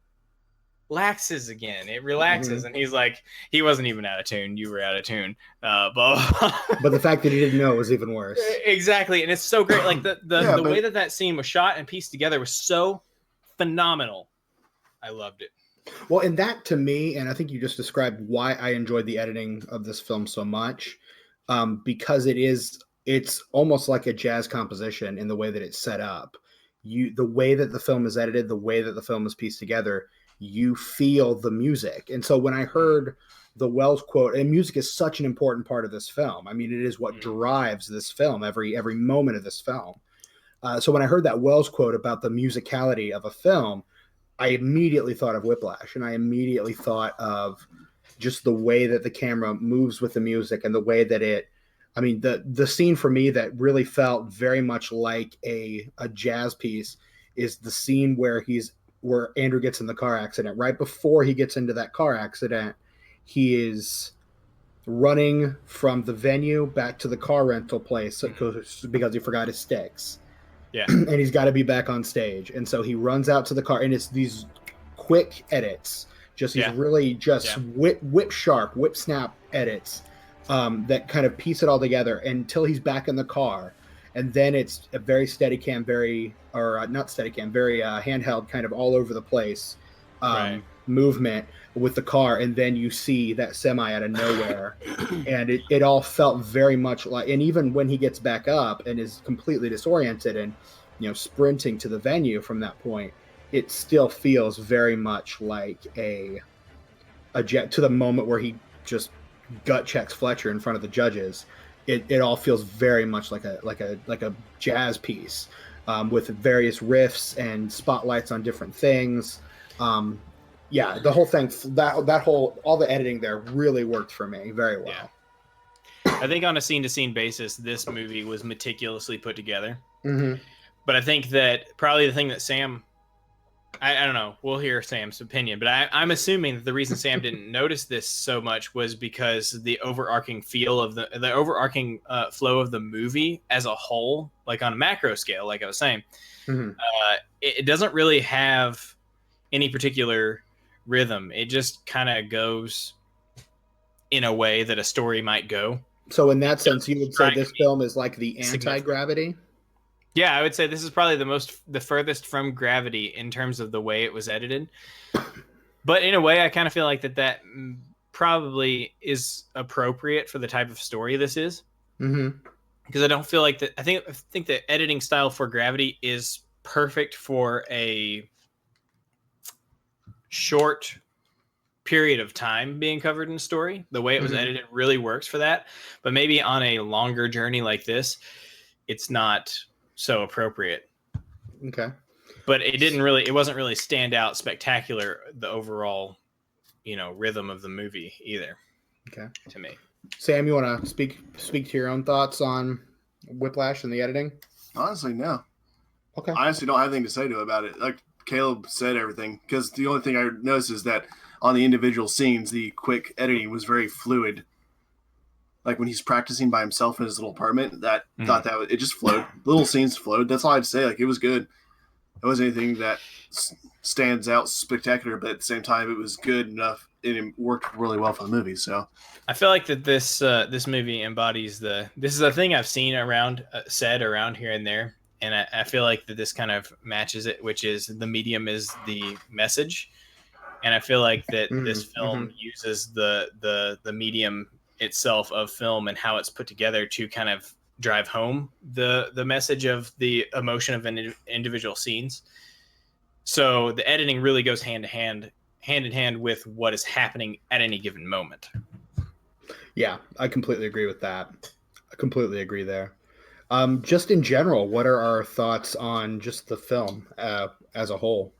laxes again. It relaxes, and he's like, he wasn't even out of tune. You were out of tune. Blah, blah, blah. But the fact that he didn't know was even worse. Exactly, and it's so great. Like the way that scene was shot and pieced together was so phenomenal. I loved it. Well, and that to me, and I think you just described why I enjoyed the editing of this film so much, because it's almost like a jazz composition in the way that it's set up. The way that the film is edited, the way that the film is pieced together, you feel the music. And so when I heard the Wells quote, and music is such an important part of this film. I mean, it is what drives this film, every moment of this film. So when I heard that Wells quote about the musicality of a film, I immediately thought of Whiplash, and I immediately thought of just the way that the camera moves with the music and the way that the scene for me that really felt very much like a jazz piece is the scene where Andrew gets in the car accident. Right before he gets into that car accident, he is running from the venue back to the car rental place because he forgot his sticks. Yeah. And he's got to be back on stage. And so he runs out to the car, and it's these quick edits, whip sharp, whip snap edits that kind of piece it all together until he's back in the car. And then it's a very Steadicam, very handheld, kind of all over the place movement with the car. And then you see that semi out of nowhere. And it all felt very much like, and even when he gets back up and is completely disoriented and, sprinting to the venue from that point, it still feels very much like a jet to the moment where he just gut checks Fletcher in front of the judges. It all feels very much like a jazz piece with various riffs and spotlights on different things. The whole thing, all the editing there really worked for me very well. Yeah. I think on a scene-to-scene basis, this movie was meticulously put together. Mm-hmm. But I think that probably the thing that Sam, I don't know, we'll hear Sam's opinion, but I'm assuming that the reason Sam didn't notice this so much was because the overarching feel of the overarching flow of the movie as a whole, like on a macro scale, like I was saying, it doesn't really have any particular rhythm. It just kind of goes in a way that a story might go. So in that sense, you would say this film is like the anti-gravity? Yeah, I would say this is probably the furthest from Gravity in terms of the way it was edited. But in a way, I kind of feel like that probably is appropriate for the type of story this is. Mm-hmm. Because I don't feel like that. I think the editing style for Gravity is perfect for a short period of time being covered in a story. The way it was edited really works for that. But maybe on a longer journey like this, it's not so appropriate. Okay. But it wasn't really stand out spectacular, the overall, rhythm of the movie either. Okay. To me. Sam, you want to speak to your own thoughts on Whiplash and the editing? Honestly, no. Okay. I honestly don't have anything to say about it. Like Caleb said everything, because the only thing I noticed is that on the individual scenes, the quick editing was very fluid. Like when he's practicing by himself in his little apartment, it just flowed. Little scenes flowed. That's all I'd say. Like it was good. It wasn't anything that stands out spectacular, but at the same time, it was good enough. It worked really well for the movie. So I feel like that this movie embodies this is a thing I've seen said around here and there, and I feel like that this kind of matches it, which is the medium is the message, and I feel like that this film uses the medium itself of film and how it's put together to kind of drive home the message of the emotion of individual scenes. So the editing really goes hand in hand with what is happening at any given moment. Yeah, I completely agree with that. I completely agree there. Just in general, what are our thoughts on just the film as a whole?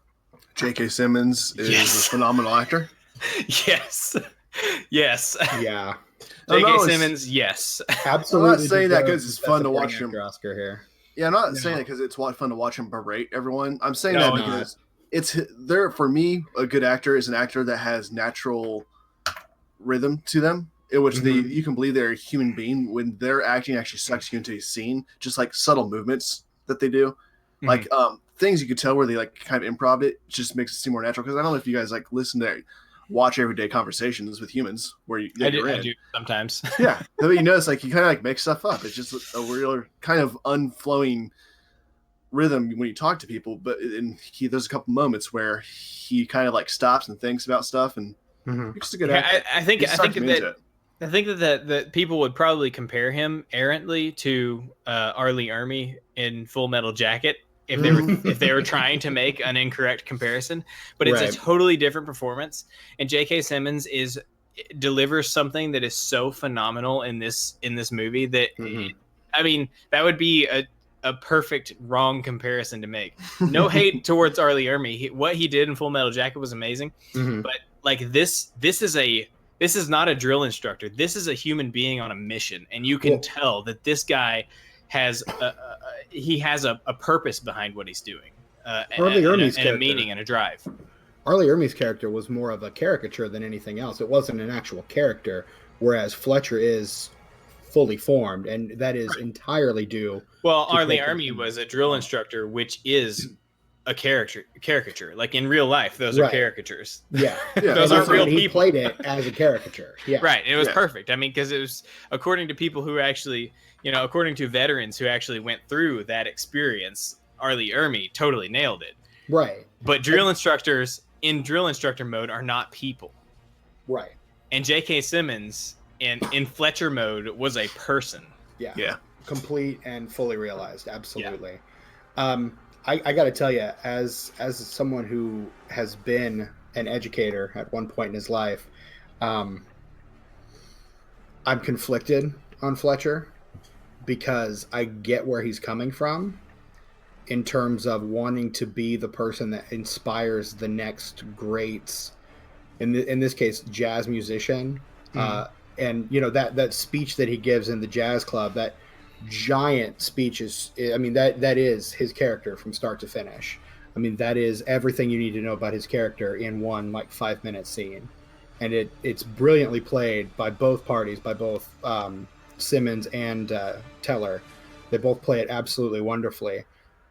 J.K. Simmons is a phenomenal actor. Yes. Yes. Yeah. J.K. Simmons, yes. Absolutely. I'm not saying that because it's fun to watch him. Oscar here. Yeah, I'm not saying that because it's fun to watch him berate everyone. I'm saying that because it's there for me. A good actor is an actor that has natural rhythm to them, in which you can believe they're a human being when their acting actually sucks you into a scene, just like subtle movements that they do. Like things you could tell where they like kind of improv it just makes it seem more natural. Because I don't know if you guys like listen to watch everyday conversations with humans where I do sometimes. Yeah, but you notice like he kind of like makes stuff up. It's just a real kind of unflowing rhythm when you talk to people. But there's a couple moments where he kind of like stops and thinks about stuff, and it's a good. I think that people would probably compare him errantly to R. Lee Ermey in Full Metal Jacket if they were trying to make an incorrect comparison, but it's a totally different performance. And J.K. Simmons delivers something that is so phenomenal in this movie that I mean that would be a perfect wrong comparison to make. No hate towards R. Lee Ermey. What he did in Full Metal Jacket was amazing, but like this is not a drill instructor. This is a human being on a mission, and you can tell that this guy has a purpose behind what he's doing, and a meaning and a drive. R. Lee Ermey's character was more of a caricature than anything else. It wasn't an actual character, whereas Fletcher is fully formed, and that is entirely due. Well, R. Lee Ermey was a drill instructor, which is a caricature. Like in real life, those are caricatures. Yeah. Those aren't real people. He played it as a caricature. Yeah. Right. It was perfect. I mean, because it was according to people who actually, according to veterans who actually went through that experience, R. Lee Ermey totally nailed it. Right. But drill instructors in drill instructor mode are not people. Right. And J.K. Simmons in Fletcher mode was a person. Yeah. Yeah. Complete and fully realized. Absolutely. Yeah. I got to tell you, as someone who has been an educator at one point in his life, I'm conflicted on Fletcher because I get where he's coming from in terms of wanting to be the person that inspires the next great, in this case, jazz musician. And, that speech that he gives in the jazz club, that giant speech is, I mean, that is his character from start to finish. I mean, that is everything you need to know about his character in one 5-minute scene. And it's brilliantly played by both parties, by both Simmons and Teller. They both play it absolutely wonderfly.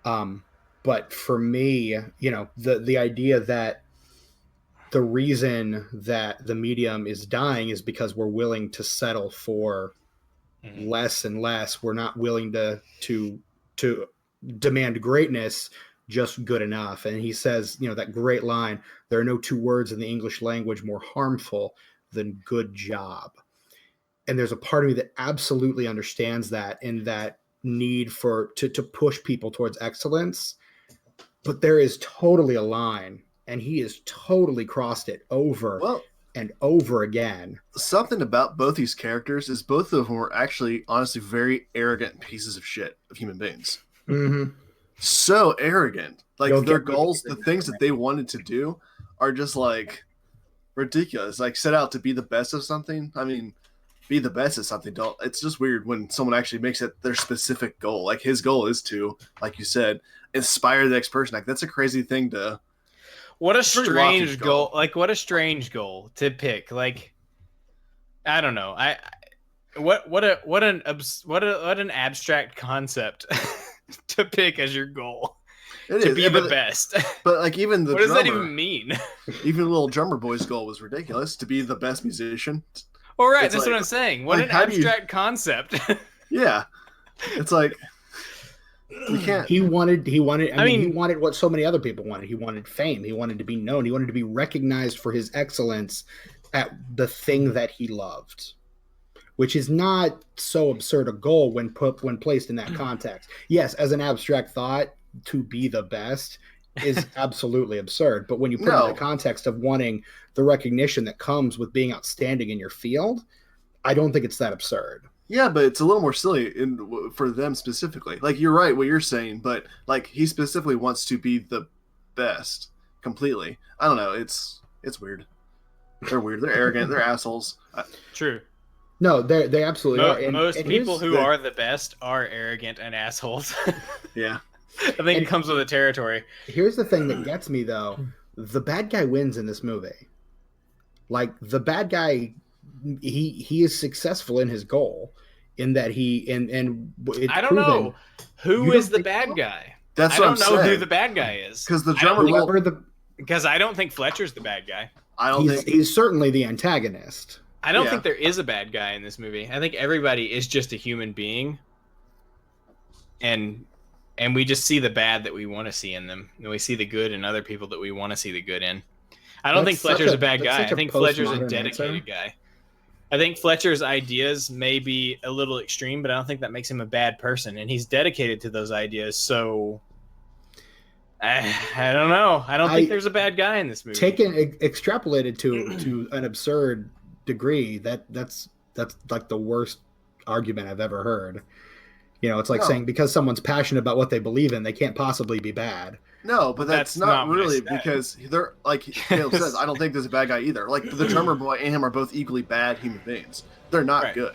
But for me, the idea that the reason that the medium is dying is because we're willing to settle for less and less. We're not willing to demand greatness, just good enough. And he says, that great line, there are no two words in the English language more harmful than good job. And there's a part of me that absolutely understands that, and that need to push people towards excellence. But there is totally a line, and he has totally crossed it over and over again. Something about both these characters is both of them were actually, honestly, very arrogant pieces of shit of human beings. So arrogant. Like their goals, the things that they wanted to do are just ridiculous. Like set out to be the best of something. I mean, be the best at something. It's just weird when someone actually makes it their specific goal. Like his goal is to, like you said, inspire the next person. Like that's a crazy thing to. What a strange goal! What a strange goal to pick. I don't know. What an abstract concept to pick as your goal. To be the best. But even the what does that even mean? Even little drummer boy's goal was ridiculous, to be the best musician. All right, that's what I'm saying. What an abstract concept. Yeah, it's like. You can't. He wanted. He wanted what so many other people wanted. He wanted fame. He wanted to be known. He wanted to be recognized for his excellence at the thing that he loved, which is not so absurd a goal when placed in that context. Yes, as an abstract thought, to be the best is absolutely absurd. But when you put it in the context of wanting the recognition that comes with being outstanding in your field, I don't think it's that absurd. Yeah, but it's a little more silly for them specifically. Like, you're right what you're saying, but he specifically wants to be the best completely. I don't know. It's weird. They're weird. They're arrogant. They're assholes. True. No, they absolutely are. Most people who are the best are arrogant and assholes. Yeah. I think it comes with the territory. Here's the thing that gets me, though. The bad guy wins in this movie. The bad guy... He is successful in his goal in that I don't know who is the bad guy. That's I what I'm don't know saying. who the bad guy is. Because the drummer Because I don't think Fletcher's the bad guy. He's certainly the antagonist. I don't think there is a bad guy in this movie. I think everybody is just a human being. And we just see the bad that we want to see in them. And we see the good in other people that we want to see the good in. I don't think Fletcher's a bad guy. I think Fletcher's a dedicated guy. I think Fletcher's ideas may be a little extreme, but I don't think that makes him a bad person. And he's dedicated to those ideas. So I don't know. I don't think there's a bad guy in this movie. Extrapolated to an absurd degree, that's like the worst argument I've ever heard. You know, it's like saying because someone's passionate about what they believe in, they can't possibly be bad. No, but that's not really because they're like Caleb says. I don't think there's a bad guy either. Like the drummer boy and him are both equally bad human beings. They're not good.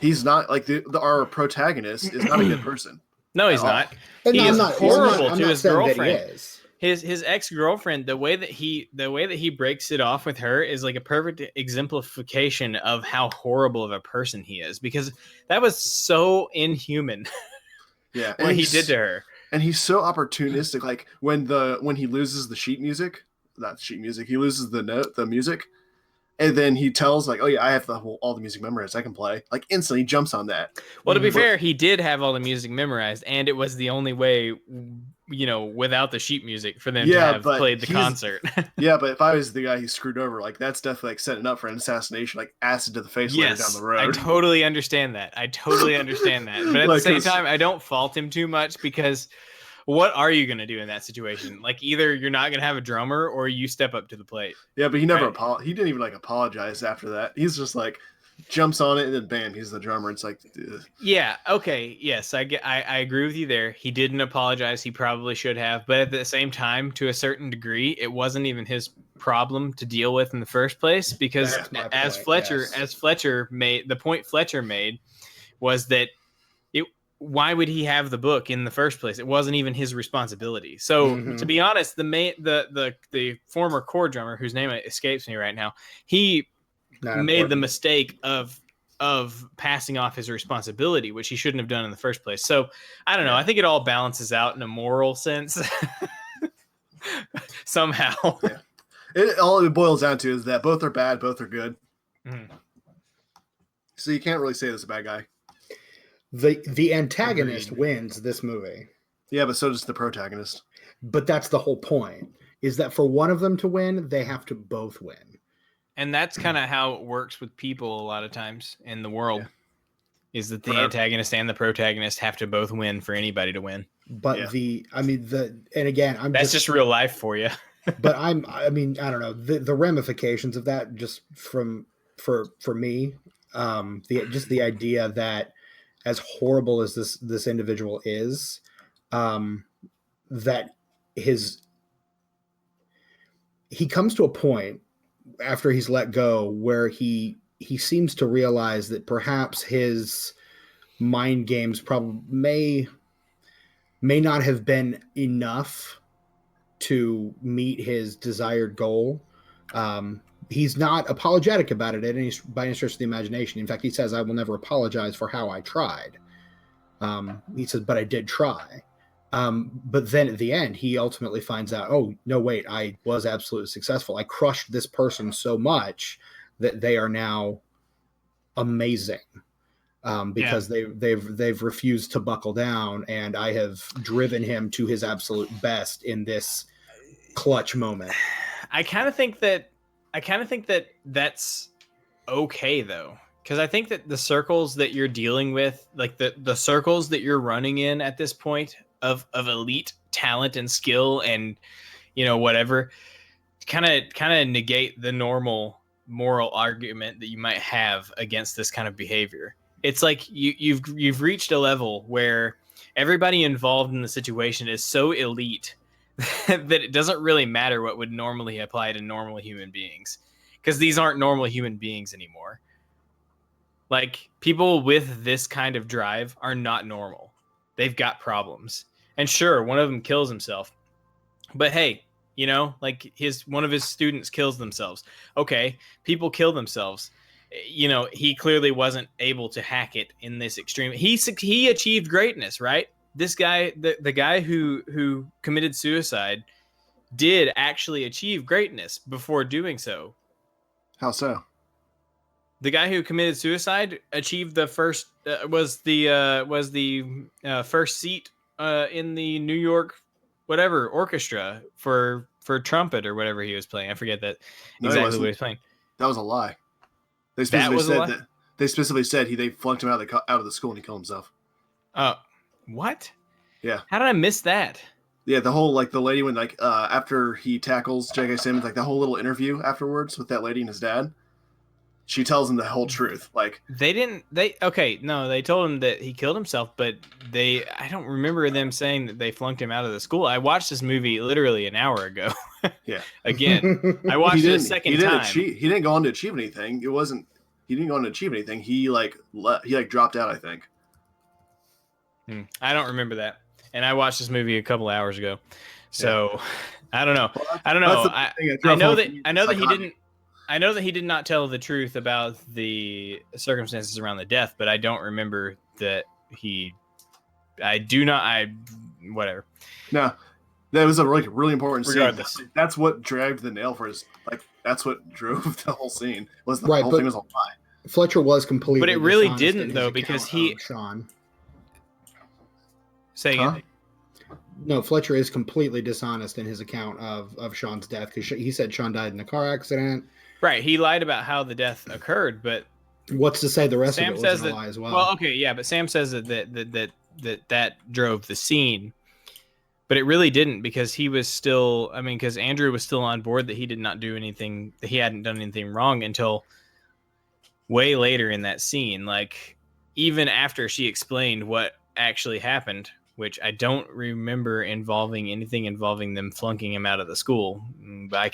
He's not like our protagonist is not a good person. No, he's not. And he is horrible to his girlfriend. He His ex-girlfriend, the way that he breaks it off with her is like a perfect exemplification of how horrible of a person he is, because that was so inhuman. Yeah, what he did to her. And he's so opportunistic. Like when he loses the sheet music, not sheet music, he loses the music, and then he tells like, "Oh yeah, I have all the music memorized. I can play." Like instantly jumps on that. Well, to be fair, he did have all the music memorized, and it was the only way, you know, without the sheet music for them to have played the concert. Yeah, but if I was the guy he screwed over, like that's definitely like setting up for an assassination, like acid to the face later down the road. I totally understand that. But at the same time, I don't fault him too much, because what are you going to do in that situation? Like either you're not going to have a drummer or you step up to the plate. Yeah, but he never he didn't even like apologize after that. He's just like jumps on it and then bam, he's the drummer. It's like, ugh. Yeah, okay, yes, I agree with you there. He didn't apologize. He probably should have, but at the same time, to a certain degree, it wasn't even his problem to deal with in the first place, because as Fletcher made the point, Fletcher made was that why would he have the book in the first place? It wasn't even his responsibility. So to be honest, the former core drummer, whose name escapes me right now, he made the mistake of passing off his responsibility, which he shouldn't have done in the first place. So I don't know. I think it all balances out in a moral sense somehow. Yeah. All it boils down to is that both are bad, both are good. So you can't really say this is a bad guy. The antagonist wins this movie. Yeah, but so does the protagonist. But that's the whole point, is that for one of them to win, they have to both win. And that's kind of how it works with people a lot of times in the world, is that the antagonist and the protagonist have to both win for anybody to win. But and again, that's just real life for you. But I don't know, the ramifications of that just for me, the idea that as horrible as this individual is, that he comes to a point after he's let go where he seems to realize that perhaps his mind games probably may not have been enough to meet his desired goal. He's not apologetic about it by any stretch of the imagination. In fact, he says, "I will never apologize for how I tried." He says, "But I did try." But then at the end, he ultimately finds out, oh, no, wait, I was absolutely successful. I crushed this person so much that they are now amazing, because they've refused to buckle down, and I have driven him to his absolute best in this clutch moment. I kind of think that that's okay, though, because I think that the circles that you're dealing with, like the circles that you're running in at this point of elite talent and skill and, you know, whatever, kind of negate the normal moral argument that you might have against this kind of behavior. It's like you've reached a level where everybody involved in the situation is so elite that it doesn't really matter what would normally apply to normal human beings, because these aren't normal human beings anymore. Like, people with this kind of drive are not normal. They've got problems. And sure, one of them kills himself. But hey, you know, like one of his students kills themselves. Okay, people kill themselves. You know, he clearly wasn't able to hack it in this extreme. He achieved greatness, right? this guy, the guy who committed suicide, did actually achieve greatness before doing so. How so? The guy who committed suicide achieved the first was the first seat in the New York whatever orchestra for trumpet or whatever he was playing. I forget that exactly what he was playing. That was a lie. They specifically said they flunked him out of the school and he killed himself. Oh, what? Yeah. How did I miss that? Yeah, the whole the lady when after he tackles J.K. Simmons, the whole little interview afterwards with that lady and his dad. She tells him the whole truth. They told him that he killed himself, but I don't remember them saying that they flunked him out of the school. I watched this movie literally an hour ago. Yeah. Again, I watched it a second time. He didn't go on to achieve anything. He didn't go on to achieve anything. He dropped out, I think. I don't remember that. And I watched this movie a couple hours ago. So I don't know. I don't know. I know that he didn't. I know that he did not tell the truth about the circumstances around the death, but I don't remember that whatever. No, that was a really important Regardless. Scene. That's what dragged the nail for his, that's what drove the whole scene. The whole thing was a lie. Fletcher was completely, but it really didn't though, because Sean. Say again. No, Fletcher is completely dishonest in his account of Sean's death because he said Sean died in a car accident. Right, he lied about how the death occurred, but what's to say the rest Sam of it says was a lie as well? Well, okay, yeah, but Sam says that drove the scene, but it really didn't because he was still. I mean, because Andrew was still on board that he did not do anything, that he hadn't done anything wrong until way later in that scene. Even after she explained what actually happened, which I don't remember anything involving them flunking him out of the school. But I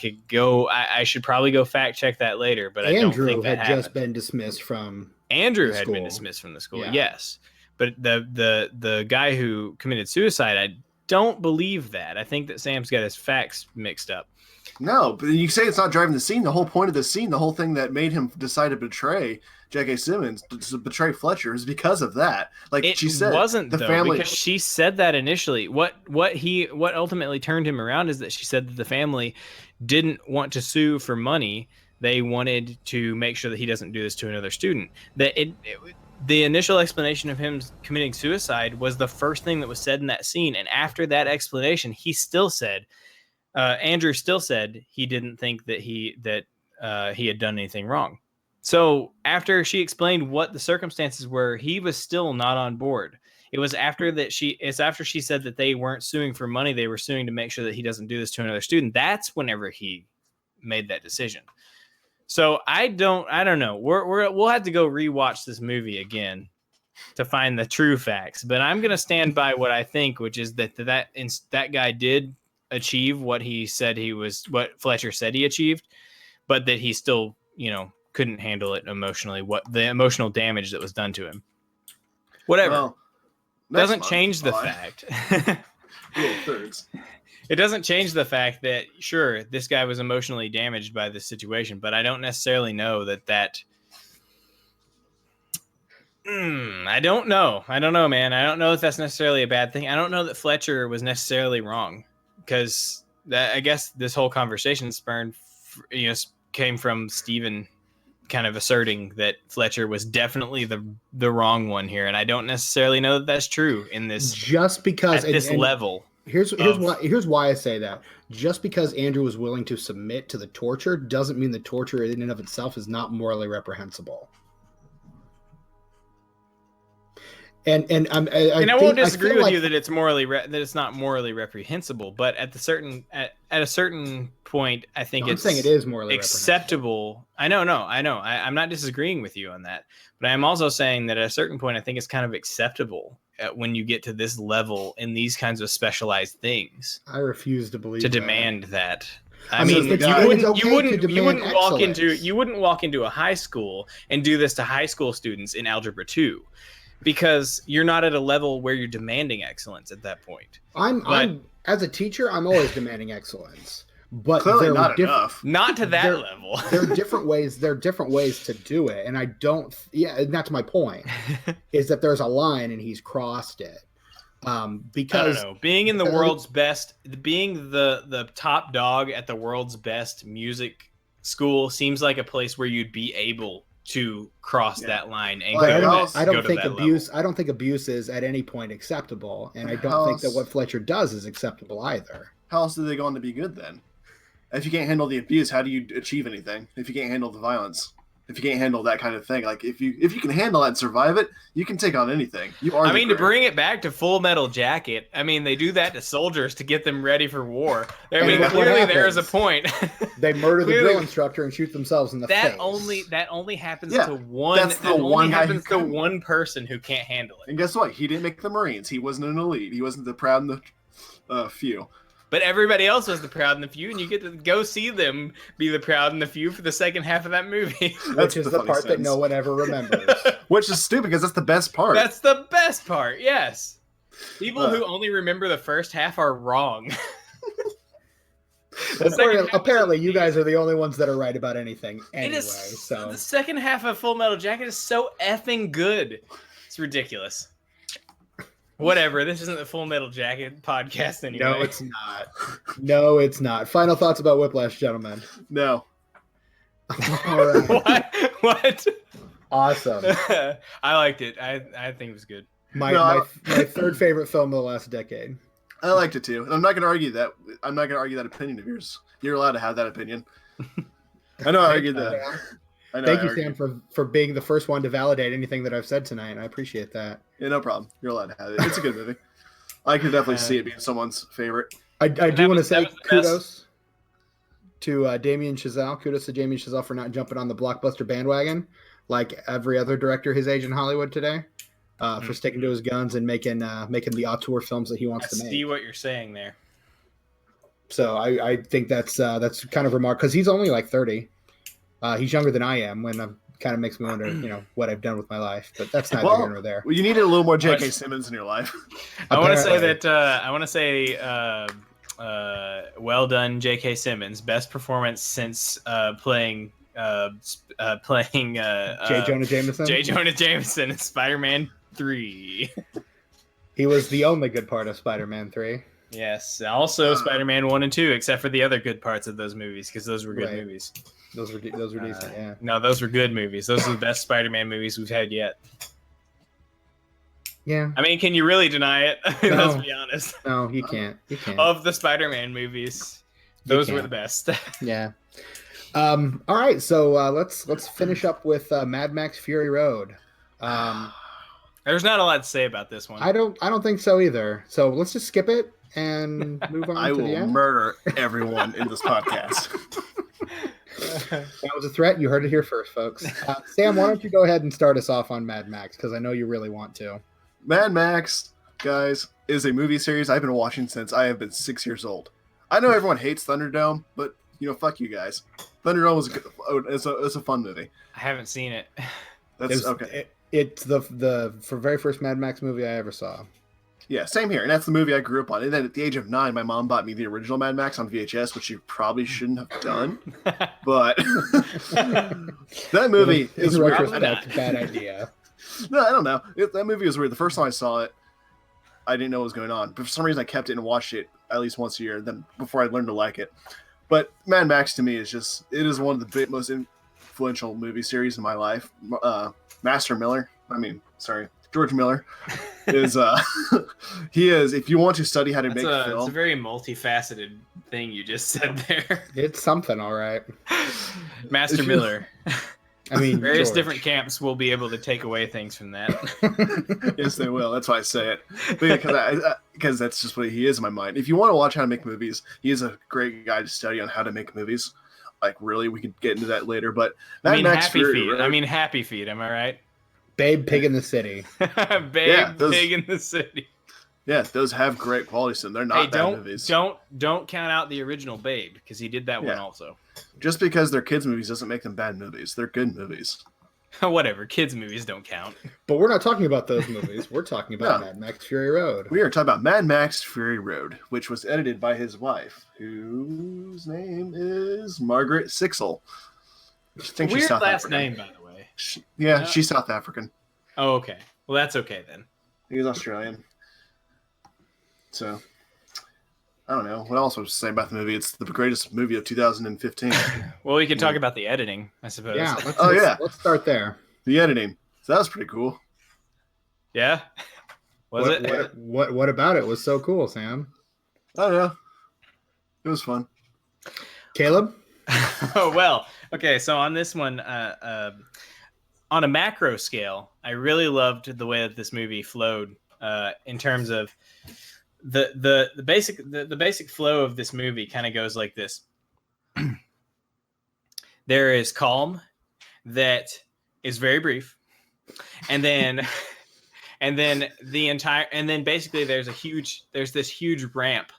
should probably go fact check that later, but I don't think that happened. Just been dismissed from Andrew had been dismissed from the school, yes. But the guy who committed suicide, I don't believe that. I think that Sam's got his facts mixed up. No, but you say it's not driving the scene. The whole point of the scene, the whole thing that made him decide to betray J.K. Simmons, to betray Fletcher, is because of that. She said, wasn't the family, because she said that initially. What ultimately turned him around is that she said that the family didn't want to sue for money. They wanted to make sure that he doesn't do this to another student. The initial explanation of him committing suicide was the first thing that was said in that scene, and after that explanation, he still said. Andrew still said he didn't think that he had done anything wrong. So after she explained what the circumstances were, he was still not on board. It's after she said that they weren't suing for money, they were suing to make sure that he doesn't do this to another student. That's whenever he made that decision. So I don't know. We'll have to go rewatch this movie again to find the true facts. But I'm gonna stand by what I think, which is that guy did achieve what Fletcher said he achieved, but that he still, couldn't handle it emotionally, what the emotional damage that was done to him. Whatever. Well, doesn't change the fact. It doesn't change the fact that, sure, this guy was emotionally damaged by this situation, but I don't necessarily know that I don't know. I don't know, man. I don't know if that's necessarily a bad thing. I don't know that Fletcher was necessarily wrong. Because I guess this whole conversation came from Steven kind of asserting that Fletcher was definitely the wrong one here, and I don't necessarily know that that's true in this. Just because at this level. Here's why I say that. Just because Andrew was willing to submit to the torture doesn't mean the torture in and of itself is not morally reprehensible. And I won't disagree with you that it's morally that it's not morally reprehensible, but at a certain point, I think I'm saying it is morally acceptable. I know. I'm not disagreeing with you on that, but I'm also saying that at a certain point, I think it's kind of acceptable when you get to this level in these kinds of specialized things. I refuse to believe demand that. I mean, you wouldn't walk into a high school and do this to high school students in Algebra 2. Because you're not at a level where you're demanding excellence at that point. I'm as a teacher, I'm always demanding excellence, but clearly not enough. Not to that level. There are different ways. There are different ways to do it, and I don't. Yeah, and that's my point. Is that there's a line and he's crossed it. Because I don't know, being in the world's best, being the top dog at the world's best music school seems like a place where you'd be able to cross that line and I don't think abuse is at any point acceptable, and I don't think that what Fletcher does is acceptable either. How else do they go on to be good then? If you can't handle the abuse, how do you achieve anything? If you can't handle the violence, if you can't handle that kind of thing, like if you can handle that and survive it, you can take on anything. To bring it back to Full Metal Jacket, I mean, they do that to soldiers to get them ready for war. I mean, clearly there is a point. They murder the drill instructor and shoot themselves in the face. That only happens to one. That's the one guy happens to one person who can't handle it. And guess what? He didn't make the Marines. He wasn't an elite. He wasn't the proud and the few. But everybody else was the proud and the few, and you get to go see them be the proud and the few for the second half of that movie. Which is the part that no one ever remembers. Which is stupid, because that's the best part. That's the best part, yes. People who only remember the first half are wrong. Apparently, you guys are the only ones that are right about anything anyway. So the second half of Full Metal Jacket is so effing good. It's ridiculous. Whatever. This isn't the Full Metal Jacket podcast anyway. No, it's not. No, it's not. Final thoughts about Whiplash, gentlemen. No. All right. What? Awesome. I liked it. I think it was good. My third favorite film of the last decade. I liked it too, and I'm not going to argue that. I'm not going to argue that opinion of yours. You're allowed to have that opinion. I know I argued that. Thank you, Sam, for being the first one to validate anything that I've said tonight. I appreciate that. Yeah, no problem. You're allowed to have it. It's a good movie. I can definitely see it being someone's favorite. I do want to say kudos to Damien Chazelle. Kudos to Damien Chazelle for not jumping on the blockbuster bandwagon like every other director his age in Hollywood today. For sticking to his guns and making the auteur films that he wants to make. I see what you're saying there. So I think that's kind of remarkable, because he's only like 30. He's younger than I am, when kind of makes me wonder, what I've done with my life. But that's neither here nor there. Well, you needed a little more J.K. Simmons in your life. I want to say well done, J.K. Simmons. Best performance since playing J. Jonah Jameson. J. Jonah Jameson in Spider-Man 3. He was the only good part of Spider-Man 3. Yes. Also, Spider-Man 1 and 2, except for the other good parts of those movies, because those were good movies. Those were decent, yeah. No, those were good movies. Those are the best Spider-Man movies we've had yet. Yeah. I mean, can you really deny it? No. Let's be honest. No, you can't. You can't. Of the Spider-Man movies, those were the best. Yeah. All right, so let's finish up with Mad Max Fury Road. There's not a lot to say about this one. I don't think so either. So let's just skip it and move on I to the will end. murder everyone in this podcast. That was a threat. You heard it here first, folks. Sam, why don't you go ahead and start us off on Mad Max, because I know you really want to. Mad Max, guys, is a movie series I've been watching since I have been 6 years old. I know everyone hates Thunderdome, but fuck you guys. Thunderdome was it's a fun movie. I haven't seen it. That's okay. It's the very first Mad Max movie I ever saw. Yeah, same here. And that's the movie I grew up on. And then at the age of 9, my mom bought me the original Mad Max on VHS, which she probably shouldn't have done. But that movie is in weird. retrospect, bad idea. No, I don't know. That movie was weird. The first time I saw it, I didn't know what was going on. But for some reason, I kept it and watched it at least once a year. Then before I learned to like it. But Mad Max to me is one of the most influential movie series in my life. George Miller is he is. If you want to study how to make film, it's a very multifaceted thing you just said there. It's something, all right. Master Miller. I mean, various different camps will be able to take away things from that. Yes, they will. That's why I say it, because that's just what he is in my mind. If you want to watch how to make movies, he is a great guy to study on how to make movies. Like, really, we could get into that later. But Happy Feet. Right? I mean, Happy Feet. Am I right? Babe Pig in the City. Pig in the City. Yeah, those have great quality to them. They're not bad movies. Don't count out the original Babe, because he did that one also. Just because they're kids' movies doesn't make them bad movies. They're good movies. Whatever. Kids' movies don't count. But we're not talking about those movies. We're talking about Mad Max Fury Road. We are talking about Mad Max Fury Road, which was edited by his wife, whose name is Margaret Sixel. Weird last name, by the way. She's South African. Oh, okay. Well, that's okay then. He's Australian. So, I don't know. What else was to say about the movie? It's the greatest movie of 2015. Well, we can talk about the editing, I suppose. Yeah. Let's start there. The editing. So that was pretty cool. Yeah? What about it was so cool, Sam? Oh, yeah. It was fun. Caleb? Oh, well, okay. So on this one, on a macro scale, I really loved the way that this movie flowed in terms of the basic flow of this movie kind of goes like this. There is calm that is very brief. And then basically there's this huge ramp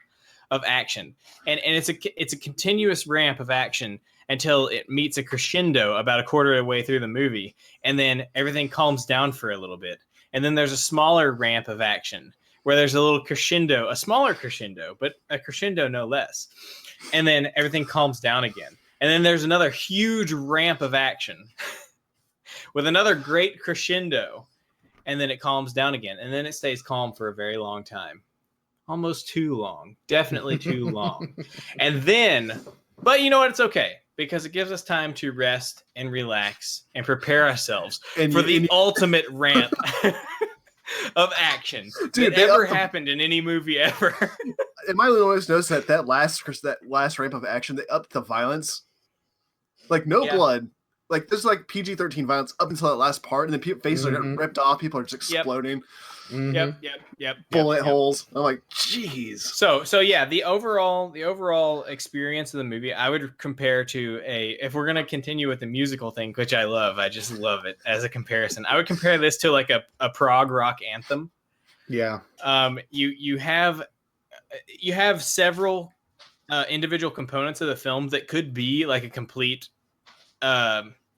of action, and it's a continuous ramp of action until it meets a crescendo about a quarter of the way through the movie, and then everything calms down for a little bit, and then there's a smaller ramp of action where there's a little crescendo, a smaller crescendo, but a crescendo no less, and then everything calms down again, and then there's another huge ramp of action with another great crescendo, and then it calms down again, and then it stays calm for a very long time. Almost too long. Definitely too long. And then, but you know what? It's okay, because it gives us time to rest and relax and prepare ourselves for the ultimate ramp of action that ever happened in any movie ever. And my little always noticed that last ramp of action, they upped the violence. Like, no blood. Like, there's like PG-13 violence up until that last part, and then faces are getting ripped off, people are just exploding. Yep. Bullet holes. I'm like, jeez. So yeah, the overall experience of the movie, I would compare to if we're gonna continue with the musical thing, which I love, I just love it as a comparison. I would compare this to like a prog rock anthem. Yeah. You have several individual components of the film that could be like a complete.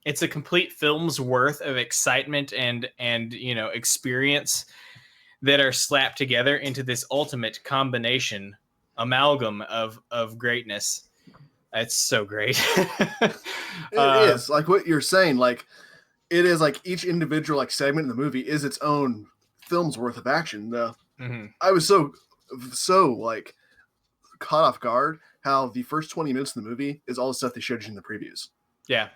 It's a complete film's worth of excitement and experience that are slapped together into this ultimate combination amalgam of greatness. It's so great. It is like what you're saying. Like, it is like each individual like segment in the movie is its own film's worth of action. I was so like caught off guard how the first 20 minutes of the movie is all the stuff they showed you in the previews. Yeah.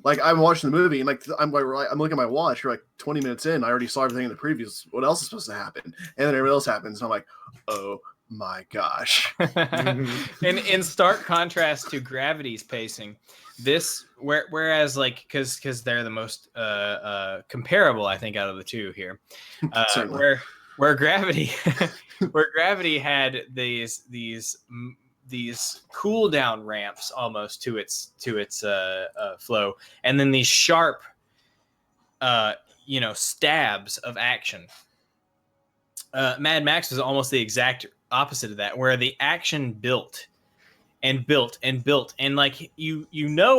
Like, I'm watching the movie and like I'm looking at my watch. You're like 20 minutes in. I already saw everything in the previews. What else is supposed to happen? And then everything else happens. And I'm like, oh my gosh. And in stark contrast to Gravity's pacing, this whereas like because they're the most comparable, I think, out of the two here. Where Gravity had these cool down ramps almost to its flow, and then these sharp stabs of action. Mad Max was almost the exact opposite of that, where the action built and built and built, and like you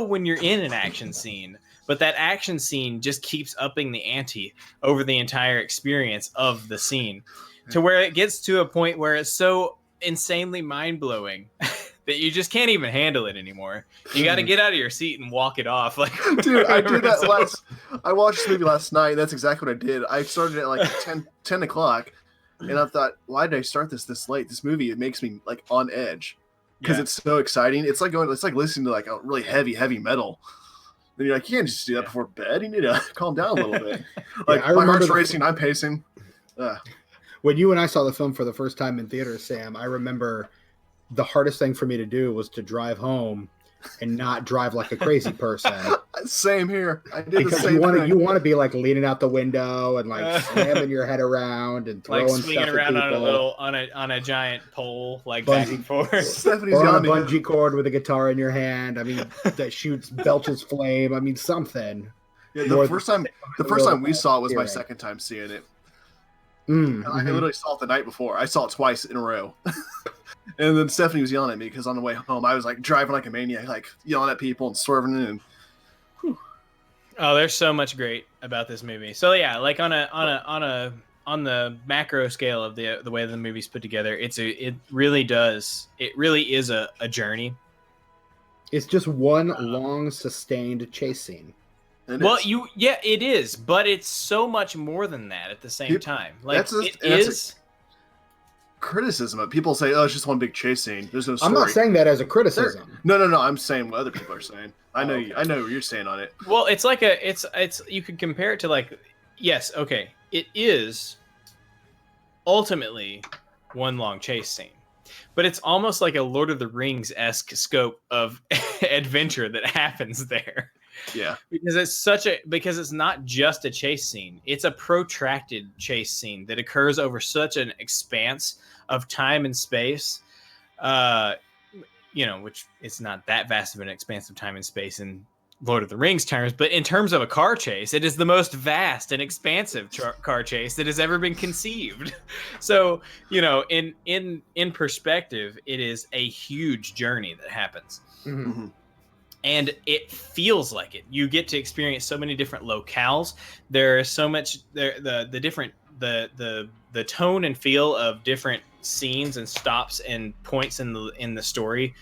when you're in an action scene, but that action scene just keeps upping the ante over the entire experience of the scene, to where it gets to a point where it's so insanely mind-blowing that you just can't even handle it anymore. You got to get out of your seat and walk it off. Like, dude, I did that I watched this movie last night. That's exactly what I did. I started at like 10 o'clock, and I thought, why did I start this late? This movie, it makes me like on edge because it's so exciting. It's like listening to like a really heavy metal. And you're like, you can't just do that before bed. You need to calm down a little bit. Like, my heart's racing, I'm pacing. When you and I saw the film for the first time in theater, Sam, I remember the hardest thing for me to do was to drive home and not drive like a crazy person. Same here. I did because the same thing. You want to be like leaning out the window and like slamming your head around and throwing like swinging stuff around at on a giant pole, like back and forth. Stephanie's or on a yelling bungee cord with a guitar in your hand. I mean, that belches flame. I mean, something. Yeah, the first time we saw it was my second time seeing it. I literally saw it the night before. I saw it twice in a row. And then Stephanie was yelling at me because on the way home I was like driving like a maniac, like yelling at people and swerving and Oh, there's so much great about this movie. So yeah, like on the macro scale of the way the movie's put together, it really is a journey. It's just one long sustained chase scene. It is, but it's so much more than that at the same time. Like, criticism of people say, "Oh, it's just one big chase scene. There's no story." I'm not saying that as a criticism. No. I'm saying what other people are saying. I know what you're saying on it. Well, it's like it's you could compare it to like, yes, okay, it is ultimately one long chase scene, but it's almost like a Lord of the Rings-esque scope of adventure that happens there. Yeah, because it's not just a chase scene. It's a protracted chase scene that occurs over such an expanse of time and space. Which is not that vast of an expanse of time and space in Lord of the Rings terms, but in terms of a car chase, it is the most vast and expansive car chase that has ever been conceived. So, in perspective, it is a huge journey that happens. Mm-hmm. And it feels like it. You get to experience so many different locales. There is so much the different the tone and feel of different scenes and stops and points in the story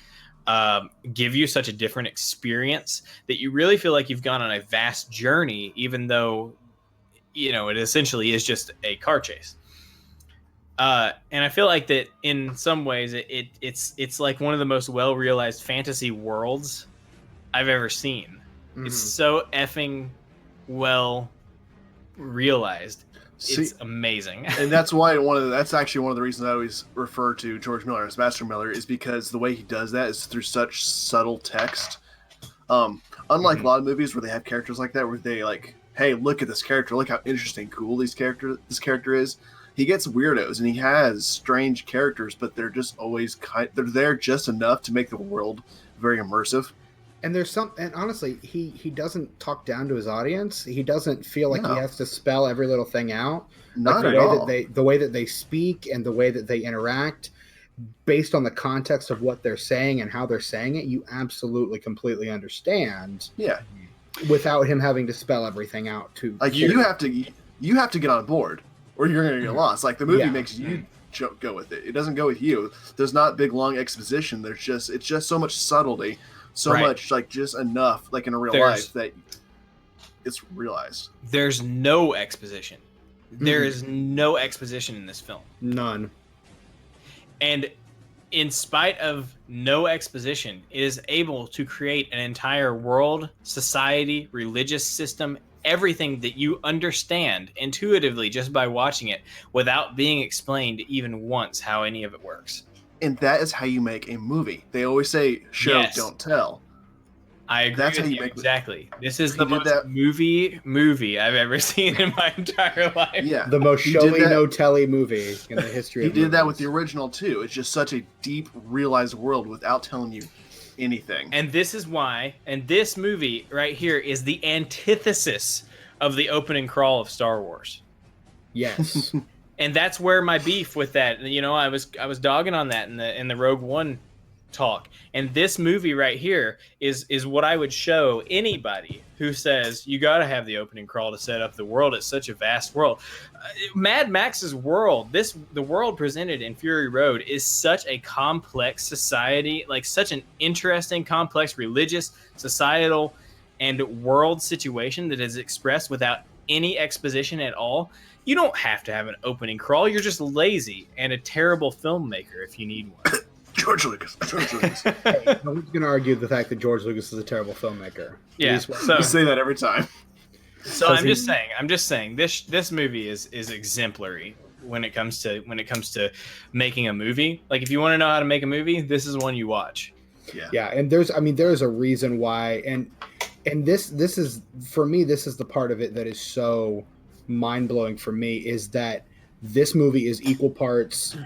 give you such a different experience that you really feel like you've gone on a vast journey, even though it essentially is just a car chase. And I feel like that in some ways it's like one of the most well realized fantasy worlds I've ever seen. Mm-hmm. It's so effing well realized. It's amazing. And that's why that's actually one of the reasons I always refer to George Miller as Master Miller, is because the way he does that is through such subtle text. Unlike a lot of movies where they have characters like that, where they like, hey, look at this character, look how interesting, cool this character is. He gets weirdos and he has strange characters, but they're just always they're there just enough to make the world very immersive. And and honestly, he doesn't talk down to his audience. He doesn't feel like he has to spell every little thing out. Not at all. The way that they speak and the way that they interact, based on the context of what they're saying and how they're saying it, you absolutely completely understand. Yeah. Without him having to spell everything out too. Like you have to get on board, or you're going to get lost. Like the movie makes you go with it. It doesn't go with you. There's not big long exposition. It's just so much subtlety. So much, like, just enough, like in a real life, that it's realized. There's no exposition. There is no exposition in this film. None. And in spite of no exposition, it is able to create an entire world, society, religious system, everything that you understand intuitively just by watching it without being explained even once how any of it works. And that is how you make a movie. They always say, show, don't tell. I agree. That's how you make exactly. This is the most movie I've ever seen in my entire life. Yeah, the most showy, no telly movie in the history. He did that with the original too. It's just such a deep, realized world without telling you anything. And this is why. And this movie right here is the antithesis of the opening crawl of Star Wars. Yes. And that's where my beef with that, I was dogging on that in the Rogue One talk. And this movie right here is what I would show anybody who says you got to have the opening crawl to set up the world. It's such a vast world. Mad Max's world, the world presented in Fury Road is such a complex society, like such an interesting, complex religious, societal, and world situation that is expressed without any exposition at all. You don't have to have an opening crawl. You're just lazy and a terrible filmmaker if you need one. George Lucas. Hey, no one's going to argue the fact that George Lucas is a terrible filmmaker. Yeah, you say that every time. So I'm just saying this movie is exemplary when it comes to making a movie. Like if you want to know how to make a movie, this is one you watch. Yeah, and there's a reason why, and this is, for me, this is the part of it that is so mind-blowing for me, is that this movie is equal parts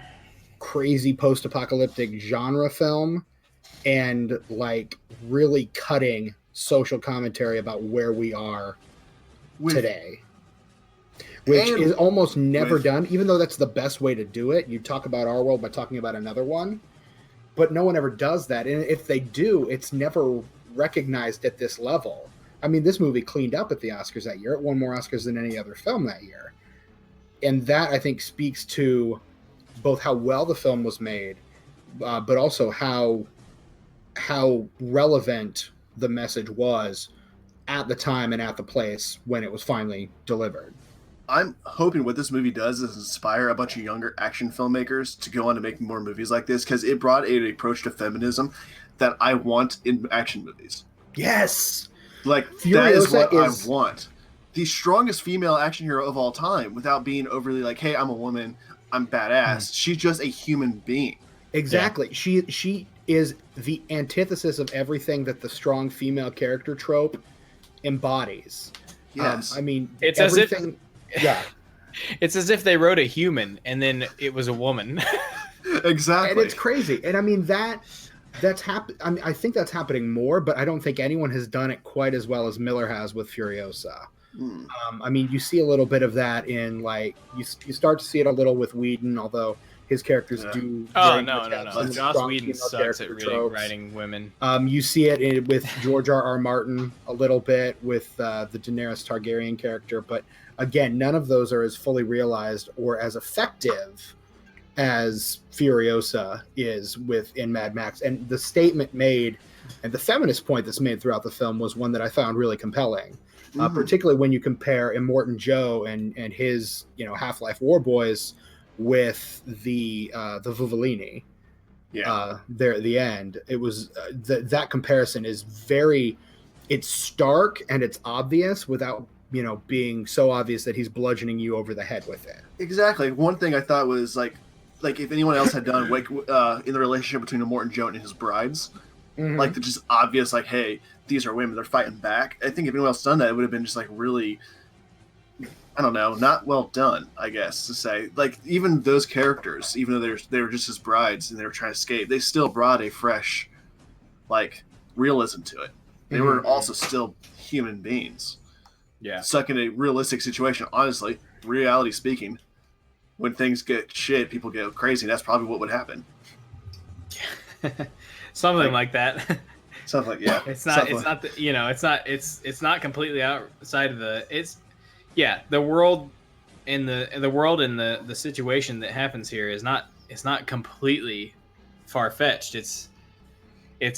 crazy post-apocalyptic genre film and like really cutting social commentary about where we are today, which is almost never done, even though that's the best way to do it. You talk about our world by talking about another one, but no one ever does that, and if they do, it's never recognized at this level. I mean, this movie cleaned up at the Oscars that year. It won more Oscars than any other film that year. And that, I think, speaks to both how well the film was made, but also how relevant the message was at the time and at the place when it was finally delivered. I'm hoping what this movie does is inspire a bunch of younger action filmmakers to go on to make more movies like this, because it brought an approach to feminism that I want in action movies. Yes. Like, that is what I want. The strongest female action hero of all time, without being overly like, hey, I'm a woman, I'm badass. She's just a human being. Exactly. Yeah. She is the antithesis of everything that the strong female character trope embodies. Yes. I mean, it's everything. Yeah. It's as if they wrote a human and then it was a woman. Exactly. And it's crazy. And I mean, that's I mean, I think that's happening more, but I don't think anyone has done it quite as well as Miller has with Furiosa. I mean, you see a little bit of that in, like, you start to see it a little with Whedon, although his characters do. Oh, no. Joss Whedon sucks at writing women. You see it with George R.R. Martin a little bit with the Daenerys Targaryen character, but again, none of those are as fully realized or as effective as Furiosa is in Mad Max. And the statement made, and the feminist point that's made throughout the film, was one that I found really compelling. Particularly when you compare Immortan Joe and his Half-Life War Boys with the Vuvellini. There at the end, it was that comparison is it's stark and it's obvious without being so obvious that he's bludgeoning you over the head with it. Exactly. One thing I thought was like if anyone else had done in the relationship between Immortan Joe and his brides, like the just obvious, like, hey, these are women, they're fighting back. I think if anyone else done that, it would have been just like really, I don't know, not well done, I guess, to say. Like, even those characters, even though they were just his brides and they were trying to escape, they still brought a fresh, like, realism to it. They were also still human beings. Yeah. Stuck in a realistic situation. Honestly, reality speaking, when things get shit, people get crazy. That's probably what would happen. Something like that. Something like, yeah. It's not completely outside of the world and the situation that happens here is not completely far-fetched. It's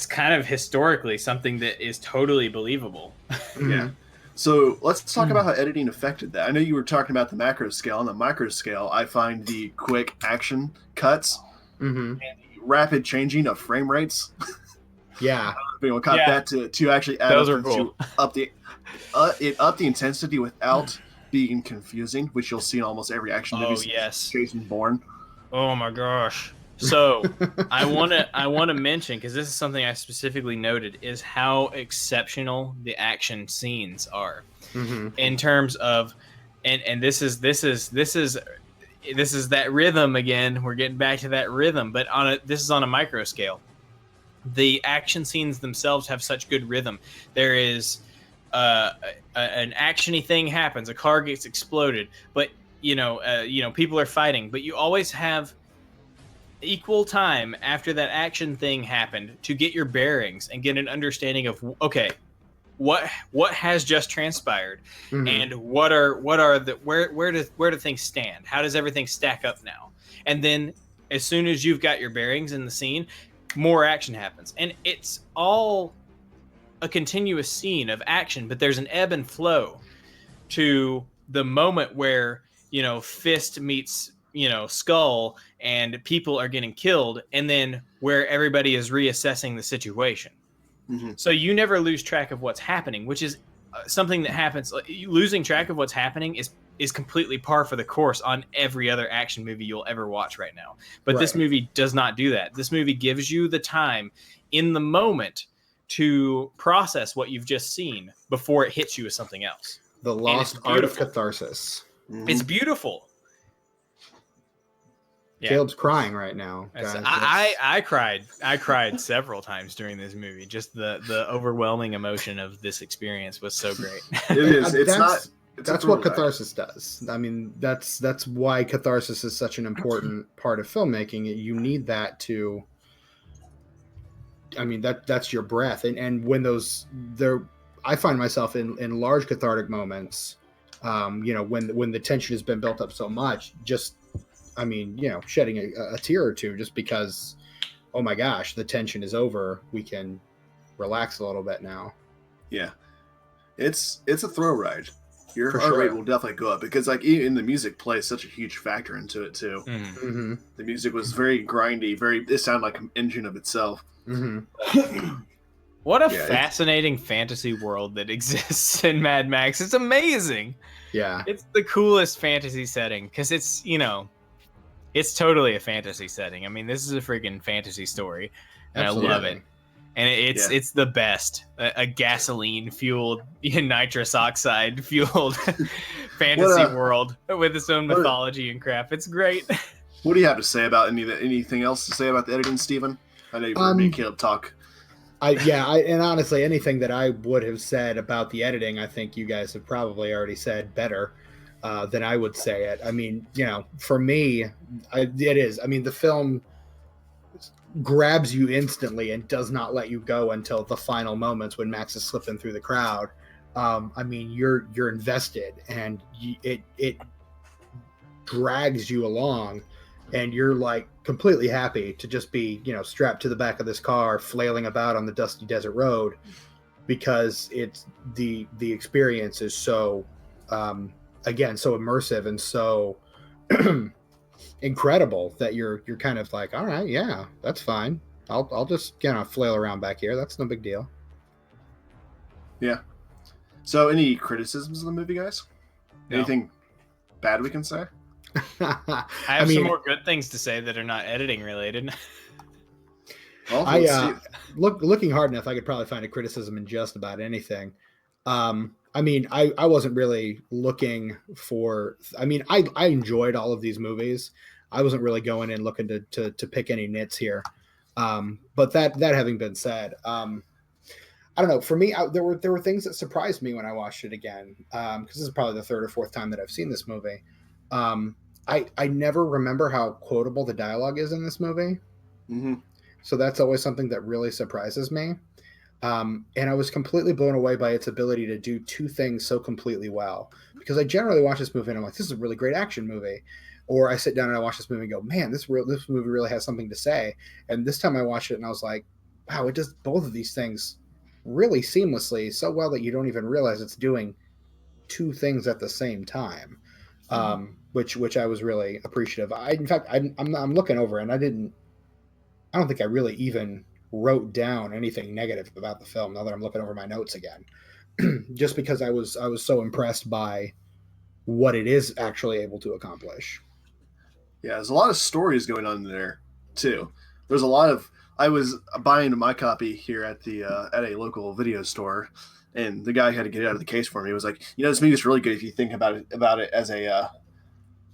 kind of historically something that is totally believable. Yeah. So let's talk about how editing affected that. I know you were talking about the macro scale. On the micro scale, I find the quick action cuts and the rapid changing of frame rates. Yeah. That to actually add those are cool. To up the intensity without being confusing, which you'll see in almost every action movie. Oh, yes. Jason Bourne. Oh my gosh. So I want to mention, because this is something I specifically noted, is how exceptional the action scenes are in terms of, and this is that rhythm again. We're getting back to that rhythm, but this is on a micro scale. The action scenes themselves have such good rhythm. There is an actiony thing happens, a car gets exploded, but people are fighting, but you always have equal time after that action thing happened to get your bearings and get an understanding of, okay, what has just transpired and where do things stand? How does everything stack up now? And then as soon as you've got your bearings in the scene, more action happens. And it's all a continuous scene of action, but there's an ebb and flow to the moment where, fist meets skull and people are getting killed, and then where everybody is reassessing the situation. So you never lose track of what's happening, which is something that happens. Losing track of what's happening is completely par for the course on every other action movie you'll ever watch right now. But this movie does not do that. This movie gives you the time in the moment to process what you've just seen before it hits you with something else. The lost art of catharsis. It's beautiful. Yeah. Caleb's crying right now. Guys. I cried several times during this movie. Just the overwhelming emotion of this experience was so great. It is. That's what catharsis does. I mean, that's why catharsis is such an important part of filmmaking. You need that to. I mean, that's your breath, and when I find myself in large cathartic moments. When the tension has been built up so much, shedding a tear or two just because, oh my gosh, the tension is over. We can relax a little bit now. Yeah. It's a thrill ride. your For heart rate sure. will definitely go up because, like, even the music plays such a huge factor into it too. Mm-hmm. The music was very grindy, it sounded like an engine of itself. Mm-hmm. What a Yeah, fascinating fantasy world that exists in Mad Max. It's amazing. Yeah. It's the coolest fantasy setting because it's, you know, it's totally a fantasy setting. I mean, this is a freaking fantasy story, and I love it. And it's the best. A gasoline fueled, nitrous oxide fueled fantasy world with its own mythology and crap. It's great. What do you have to say about anything else to say about the editing, Steven? I know you've heard me and Caleb talk. And honestly, anything that I would have said about the editing, I think you guys have probably already said better than I would say it. I mean, for me, it is. I mean, the film grabs you instantly and does not let you go until the final moments when Max is slipping through the crowd. I mean, you're invested, and it drags you along, and you're like completely happy to just be, strapped to the back of this car, flailing about on the dusty desert road, because it's the experience is so, again, so immersive and so incredible that you're kind of like, all right, yeah, that's fine. I'll just flail around back here. That's no big deal. Yeah. So, any criticisms of the movie, guys? No. Anything bad we can say? I have some more good things to say that are not editing related. Well, looking hard enough, I could probably find a criticism in just about anything. I mean, I wasn't really looking for. I mean, I enjoyed all of these movies. I wasn't really going in looking to pick any nits here. But that having been said, I don't know. For me, there were things that surprised me when I watched it again. Because this is probably the third or fourth time that I've seen this movie. I never remember how quotable the dialogue is in this movie. Mm-hmm. So that's always something that really surprises me. And I was completely blown away by its ability to do two things so completely well. Because I generally watch this movie and I'm like, this is a really great action movie. Or I sit down and I watch this movie and go, man, this movie really has something to say. And this time I watched it and I was like, wow, it does both of these things really seamlessly, so well that you don't even realize it's doing two things at the same time. Which I was really appreciative. In fact, I'm looking over and I don't think I really even wrote down anything negative about the film now that I'm looking over my notes again. Just because I was so impressed by what it is actually able to accomplish. Yeah, there's a lot of stories going on there too. There's a lot of. I was buying my copy here at a local video store, and the guy had to get it out of the case for me. He was like, this movie is really good if you think about it as a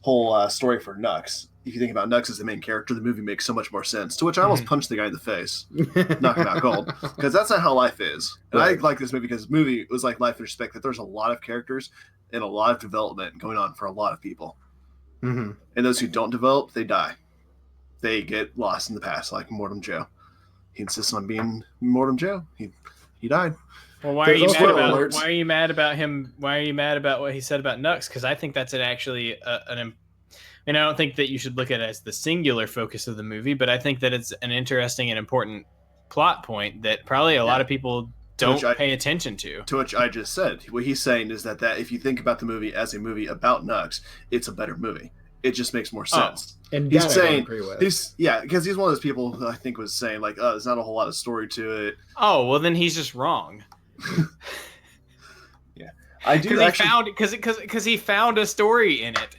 whole story for Nux. If you think about Nux as the main character, the movie makes so much more sense. To which I almost punched the guy in the face, knock him out cold, because that's not how life is. And right. I like this movie because this movie was like life in respect that there's a lot of characters and a lot of development going on for a lot of people. Mm-hmm. And those who don't develop, they die. They get lost in the past, like Mortem Joe. He insists on being Mortem Joe. He died. Well, why are you mad about him? Why are you mad about what he said about Nux? Because I think that's actually and I don't think that you should look at it as the singular focus of the movie, but I think that it's an interesting and important plot point that probably a lot of people don't pay attention to. To which I just said, what he's saying is that if you think about the movie as a movie about Nux, it's a better movie. It just makes more sense. And he's saying, agree with. because he's one of those people who I think was saying like, there's not a whole lot of story to it. Oh, well then he's just wrong. Yeah, I do actually because he found a story in it.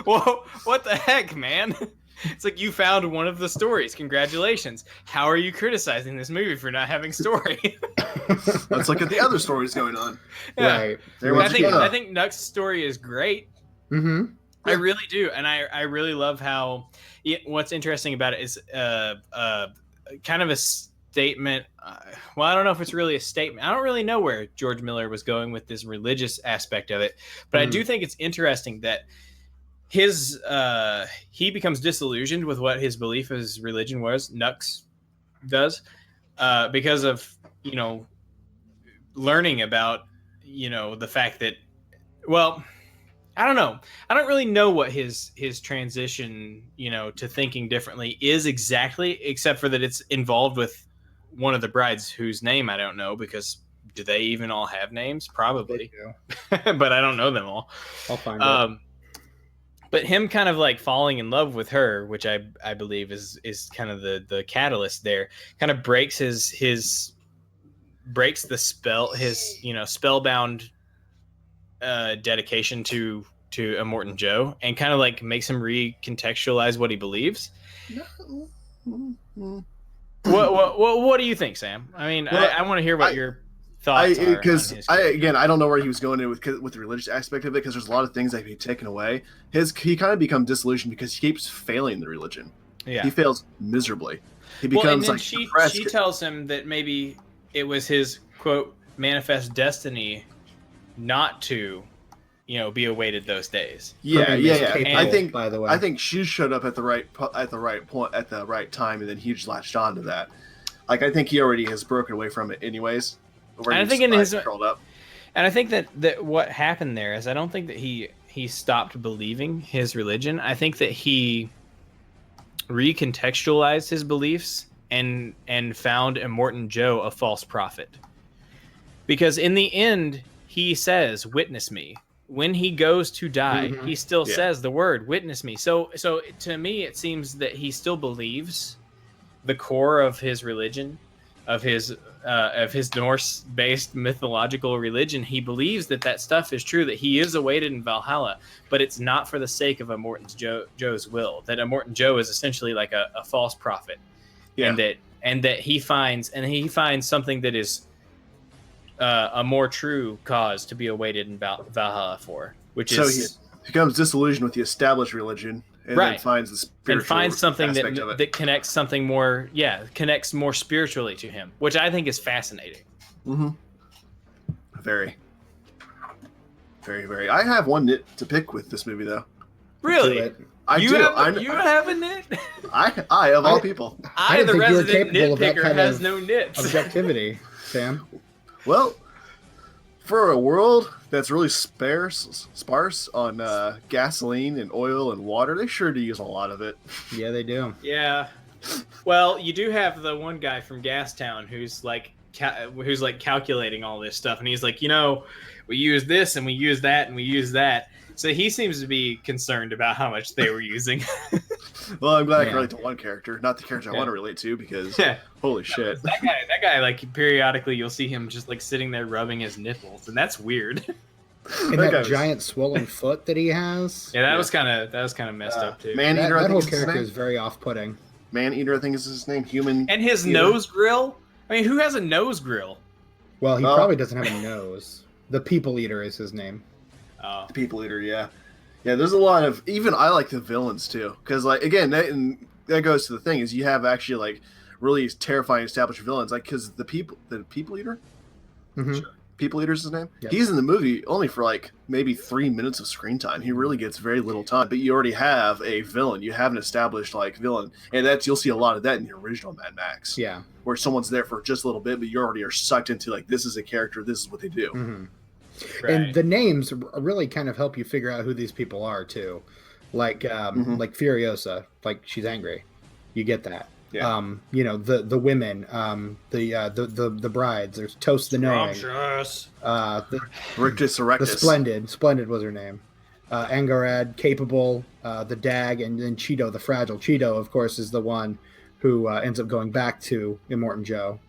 Well, what the heck, man? It's like you found one of the stories. Congratulations. How are you criticizing this movie for not having story? Let's look at the other stories going on. Yeah. Right. I think Nux's story is great. Mm-hmm. I really do, and I really love how. What's interesting about it is kind of a statement. Well, I don't know if it's really a statement. I don't really know where George Miller was going with this religious aspect of it, but I do think it's interesting that he becomes disillusioned with what his belief as religion was. Nux does because of learning about the fact that I don't know. I don't really know what his transition, to thinking differently is exactly, except for that it's involved with one of the brides whose name I don't know because do they even all have names? They Probably, do. but I don't know them all. I'll find it. But him kind of like falling in love with her, which I believe is kind of the catalyst there, kind of breaks breaks the spell, his spellbound dedication to Immortan Joe, and kind of like makes him recontextualize what he believes. What do you think, Sam? I mean, Well, I want to hear what your thoughts are. Because I don't know where he was going in with the religious aspect of it, because there's a lot of things that can be taken away. He kind of becomes disillusioned because he keeps failing the religion. Yeah, he fails miserably. He well, becomes and then like she tells him that maybe it was his quote manifest destiny not to be awaited those days. Yeah. Capable, I think, by the way, I think she showed up at the right point at the right time, and then he just latched on to that. Like, I think he already has broken away from it, anyways. And I think and I think that what happened there is I don't think that he stopped believing his religion. I think that he recontextualized his beliefs and found Immortan Joe a false prophet. Because in the end, he says, "Witness me." When he goes to die, he still says the word "witness me." So to me, it seems that he still believes the core of his religion, of his Norse-based mythological religion. He believes that stuff is true, that he is awaited in Valhalla, but it's not for the sake of Immortan Joe's will. That Immortan Joe is essentially like a false prophet, and that he finds something that is a more true cause to be awaited in Valhalla for, which is he becomes disillusioned with the established religion, and then finds the spiritual and finds something aspect that connects something more, connects more spiritually to him, which I think is fascinating. Very, very, very. I have one nit to pick with this movie, though. Really? I do. You have a nit? I of all people. I the resident nitpicker, has no nits. Objectivity, Sam. Well, for a world that's really sparse on gasoline and oil and water, they sure do use a lot of it. Yeah, they do. Yeah. Well, you do have the one guy from Gastown who's like calculating all this stuff, and he's like, we use this and we use that and we use that. So he seems to be concerned about how much they were using. Well, I'm glad I can relate to one character, not the character I want to relate to, because holy shit. That guy, like, periodically you'll see him just like sitting there rubbing his nipples, and that's weird. And that giant swollen foot that he has. Yeah, that was kind of messed up too. Man-Eater, that whole character is very off-putting. Man-Eater, I think is his name. Human. And his nose grill. I mean, who has a nose grill? Well, he probably doesn't have a nose. The People Eater is his name. Oh. The People Eater, yeah. Yeah, there's a lot of, even I like the villains too, because like, again, that goes to the thing, is you have actually like really terrifying established villains, like, because the People Eater, People Eater's his name. Yep. He's in the movie only for like maybe 3 minutes of screen time. He really gets very little time, but you already have a villain. You have an established like villain, and you'll see a lot of that in the original Mad Max. Yeah, where someone's there for just a little bit, but you already are sucked into like, this is a character, this is what they do. Right. And the names really kind of help you figure out who these people are too, like like Furiosa, like she's angry, you get that. Yeah. The women, the brides. There's Toast the Knowing, Rictus Erectus, the Splendid was her name, Angarad, Capable, the Dag, and then Cheeto the Fragile. Cheeto, of course, is the one who ends up going back to Immortan Joe.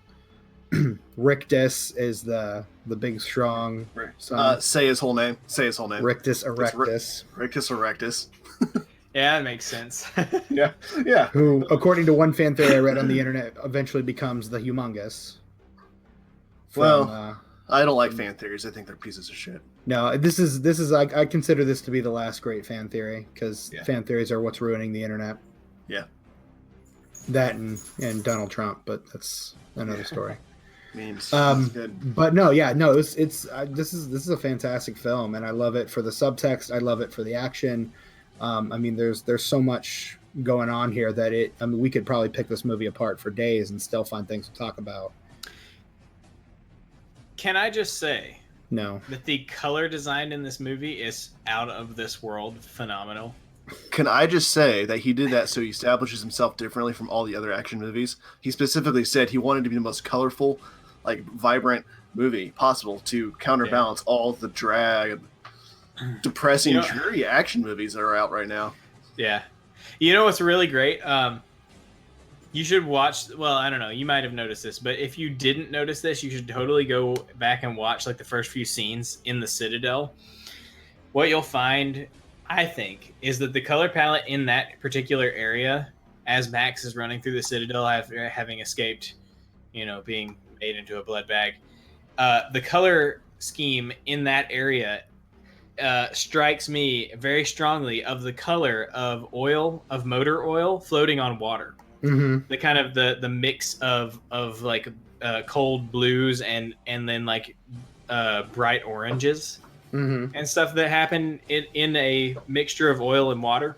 Rictus is the big strong son. Say his whole name. Rictus Erectus. Rictus Erectus. Yeah, that makes sense. Yeah. Who, according to one fan theory I read on the internet, eventually becomes the Humongous. I don't like fan theories. I think they're pieces of shit. No, this is I consider this to be the last great fan theory, because fan theories are what's ruining the internet. Yeah. That and Donald Trump, but that's another story. Memes. But this is a fantastic film, and I love it for the subtext. I love it for the action. I mean, there's so much going on here that we could probably pick this movie apart for days and still find things to talk about. Can I just say that the color design in this movie is out of this world phenomenal? Can I just say that he did that so he establishes himself differently from all the other action movies? He specifically said he wanted to be the most colorful, like vibrant, movie possible to counterbalance all the drag, depressing, dreary action movies that are out right now. Yeah. You know what's really great? You should watch. Well, I don't know. You might have noticed this, but if you didn't notice this, you should totally go back and watch like the first few scenes in the Citadel. What you'll find, I think, is that the color palette in that particular area, as Max is running through the Citadel, having escaped, being made into a blood bag, the color scheme in that area strikes me very strongly of the color of motor oil floating on water. Mm-hmm. The kind of the mix of like cold blues and then like bright oranges and stuff that happen in a mixture of oil and water.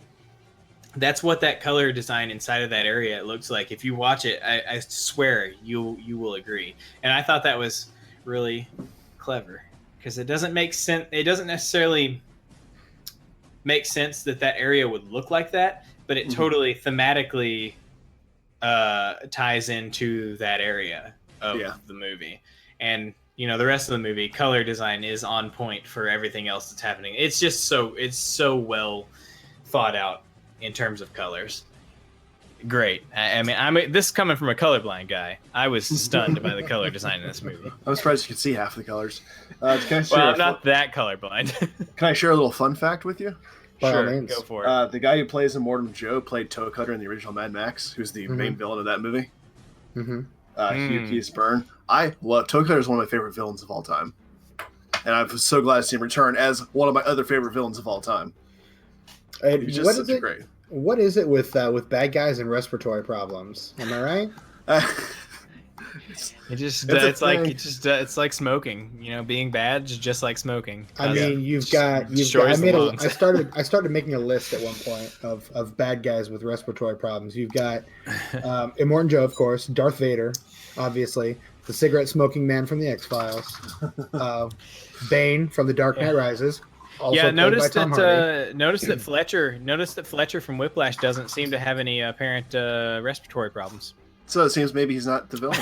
That's what that color design inside of that area it looks like. If you watch it, I swear you will agree. And I thought that was really clever because it doesn't make sense. It doesn't necessarily make sense that area would look like that, but it totally thematically ties into that area of the movie. And the rest of the movie, color design is on point for everything else that's happening. It's just so well thought out in terms of colors. Great. I mean, this is coming from a colorblind guy. I was stunned by the color design in this movie. I was surprised you could see half the colors. Well, I'm not that colorblind. Can I share a little fun fact with you? Sure, go for it. The guy who plays Immortan Joe played Toe Cutter in the original Mad Max, who's the main villain of that movie. Hugh Keith Byrne. I love Toe Cutter is one of my favorite villains of all time, and I'm so glad to see him return as one of my other favorite villains of all time. He's just such a great. What is it with bad guys and respiratory problems? Am I right? It's like smoking. Being bad is just like smoking. I mean, I started making a list at one point of bad guys with respiratory problems. You've got Immortan Joe, of course, Darth Vader, obviously, the cigarette smoking man from the X-Files, Bane from The Dark Knight Rises. Also notice that Fletcher from Whiplash doesn't seem to have any apparent respiratory problems. So it seems maybe he's not the villain.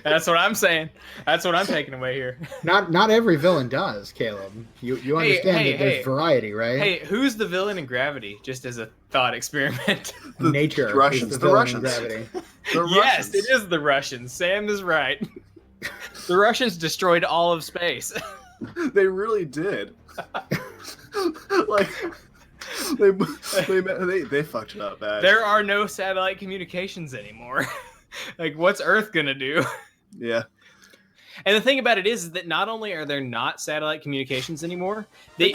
That's what I'm saying. That's what I'm taking away here. Not every villain does, Caleb. You understand that there's variety, right? Hey, who's the villain in Gravity? Just as a thought experiment. Nature. The Russians. The Russians. Yes, it is the Russians. Sam is right. The Russians destroyed all of space. They really did. They fucked it up bad. There are no satellite communications anymore. Like, what's Earth gonna do? Yeah. And the thing about it is that not only are there not satellite communications anymore, the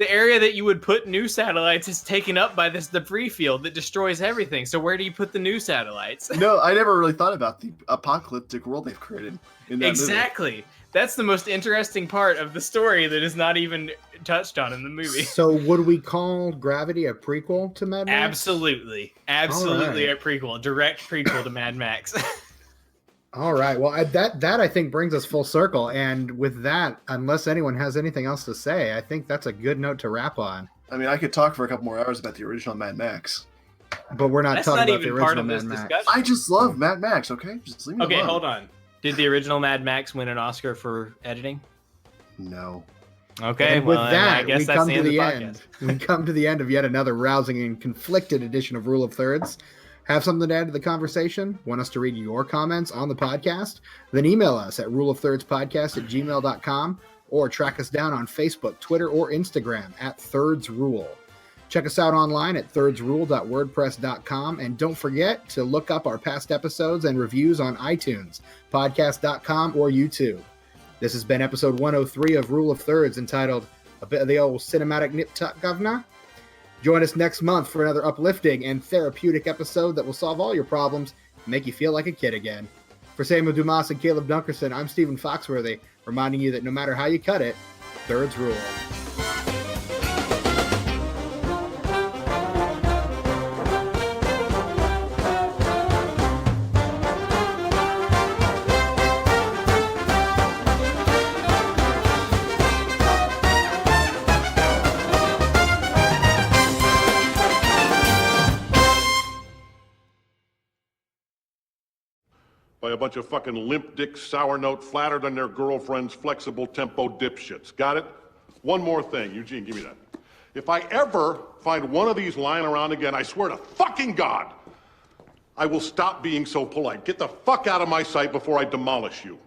area that you would put new satellites is taken up by this debris field that destroys everything. So where do you put the new satellites? No, I never really thought about the apocalyptic world they've created in that movie. That's the most interesting part of the story that is not even touched on in the movie. So would we call Gravity a prequel to Mad Max? Absolutely. Absolutely a prequel. A direct prequel to Mad Max. All right. Well, that I think brings us full circle. And with that, unless anyone has anything else to say, I think that's a good note to wrap on. I mean, I could talk for a couple more hours about the original Mad Max. But we're not talking about the original Mad Max. Discussion. I just love Mad Max, okay? Just leave me alone. Okay, hold on. Did the original Mad Max win an Oscar for editing? No. Okay, and with that, I guess we come to the end. We come to the end of yet another rousing and conflicted edition of Rule of Thirds. Have something to add to the conversation? Want us to read your comments on the podcast? Then email us at ruleofthirdspodcast@gmail.com or track us down on Facebook, Twitter, or Instagram at Thirds Rule. Check us out online at thirdsrule.wordpress.com, and don't forget to look up our past episodes and reviews on iTunes, podcast.com, or YouTube. This has been episode 103 of Rule of Thirds, entitled A Bit of the Old Cinematic Nip Tuck Guv'nah. Join us next month for another uplifting and therapeutic episode that will solve all your problems and make you feel like a kid again. For Samuel Dumas and Caleb Dunkerson, I'm Stephen Foxworthy, reminding you that no matter how you cut it, Thirds rule. by a bunch of fucking limp dick, sour note, flattered on their girlfriends, flexible tempo dipshits. Got it? One more thing. Eugene, give me that. If I ever find one of these lying around again, I swear to fucking God, I will stop being so polite. Get the fuck out of my sight before I demolish you.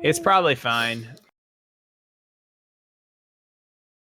It's probably fine.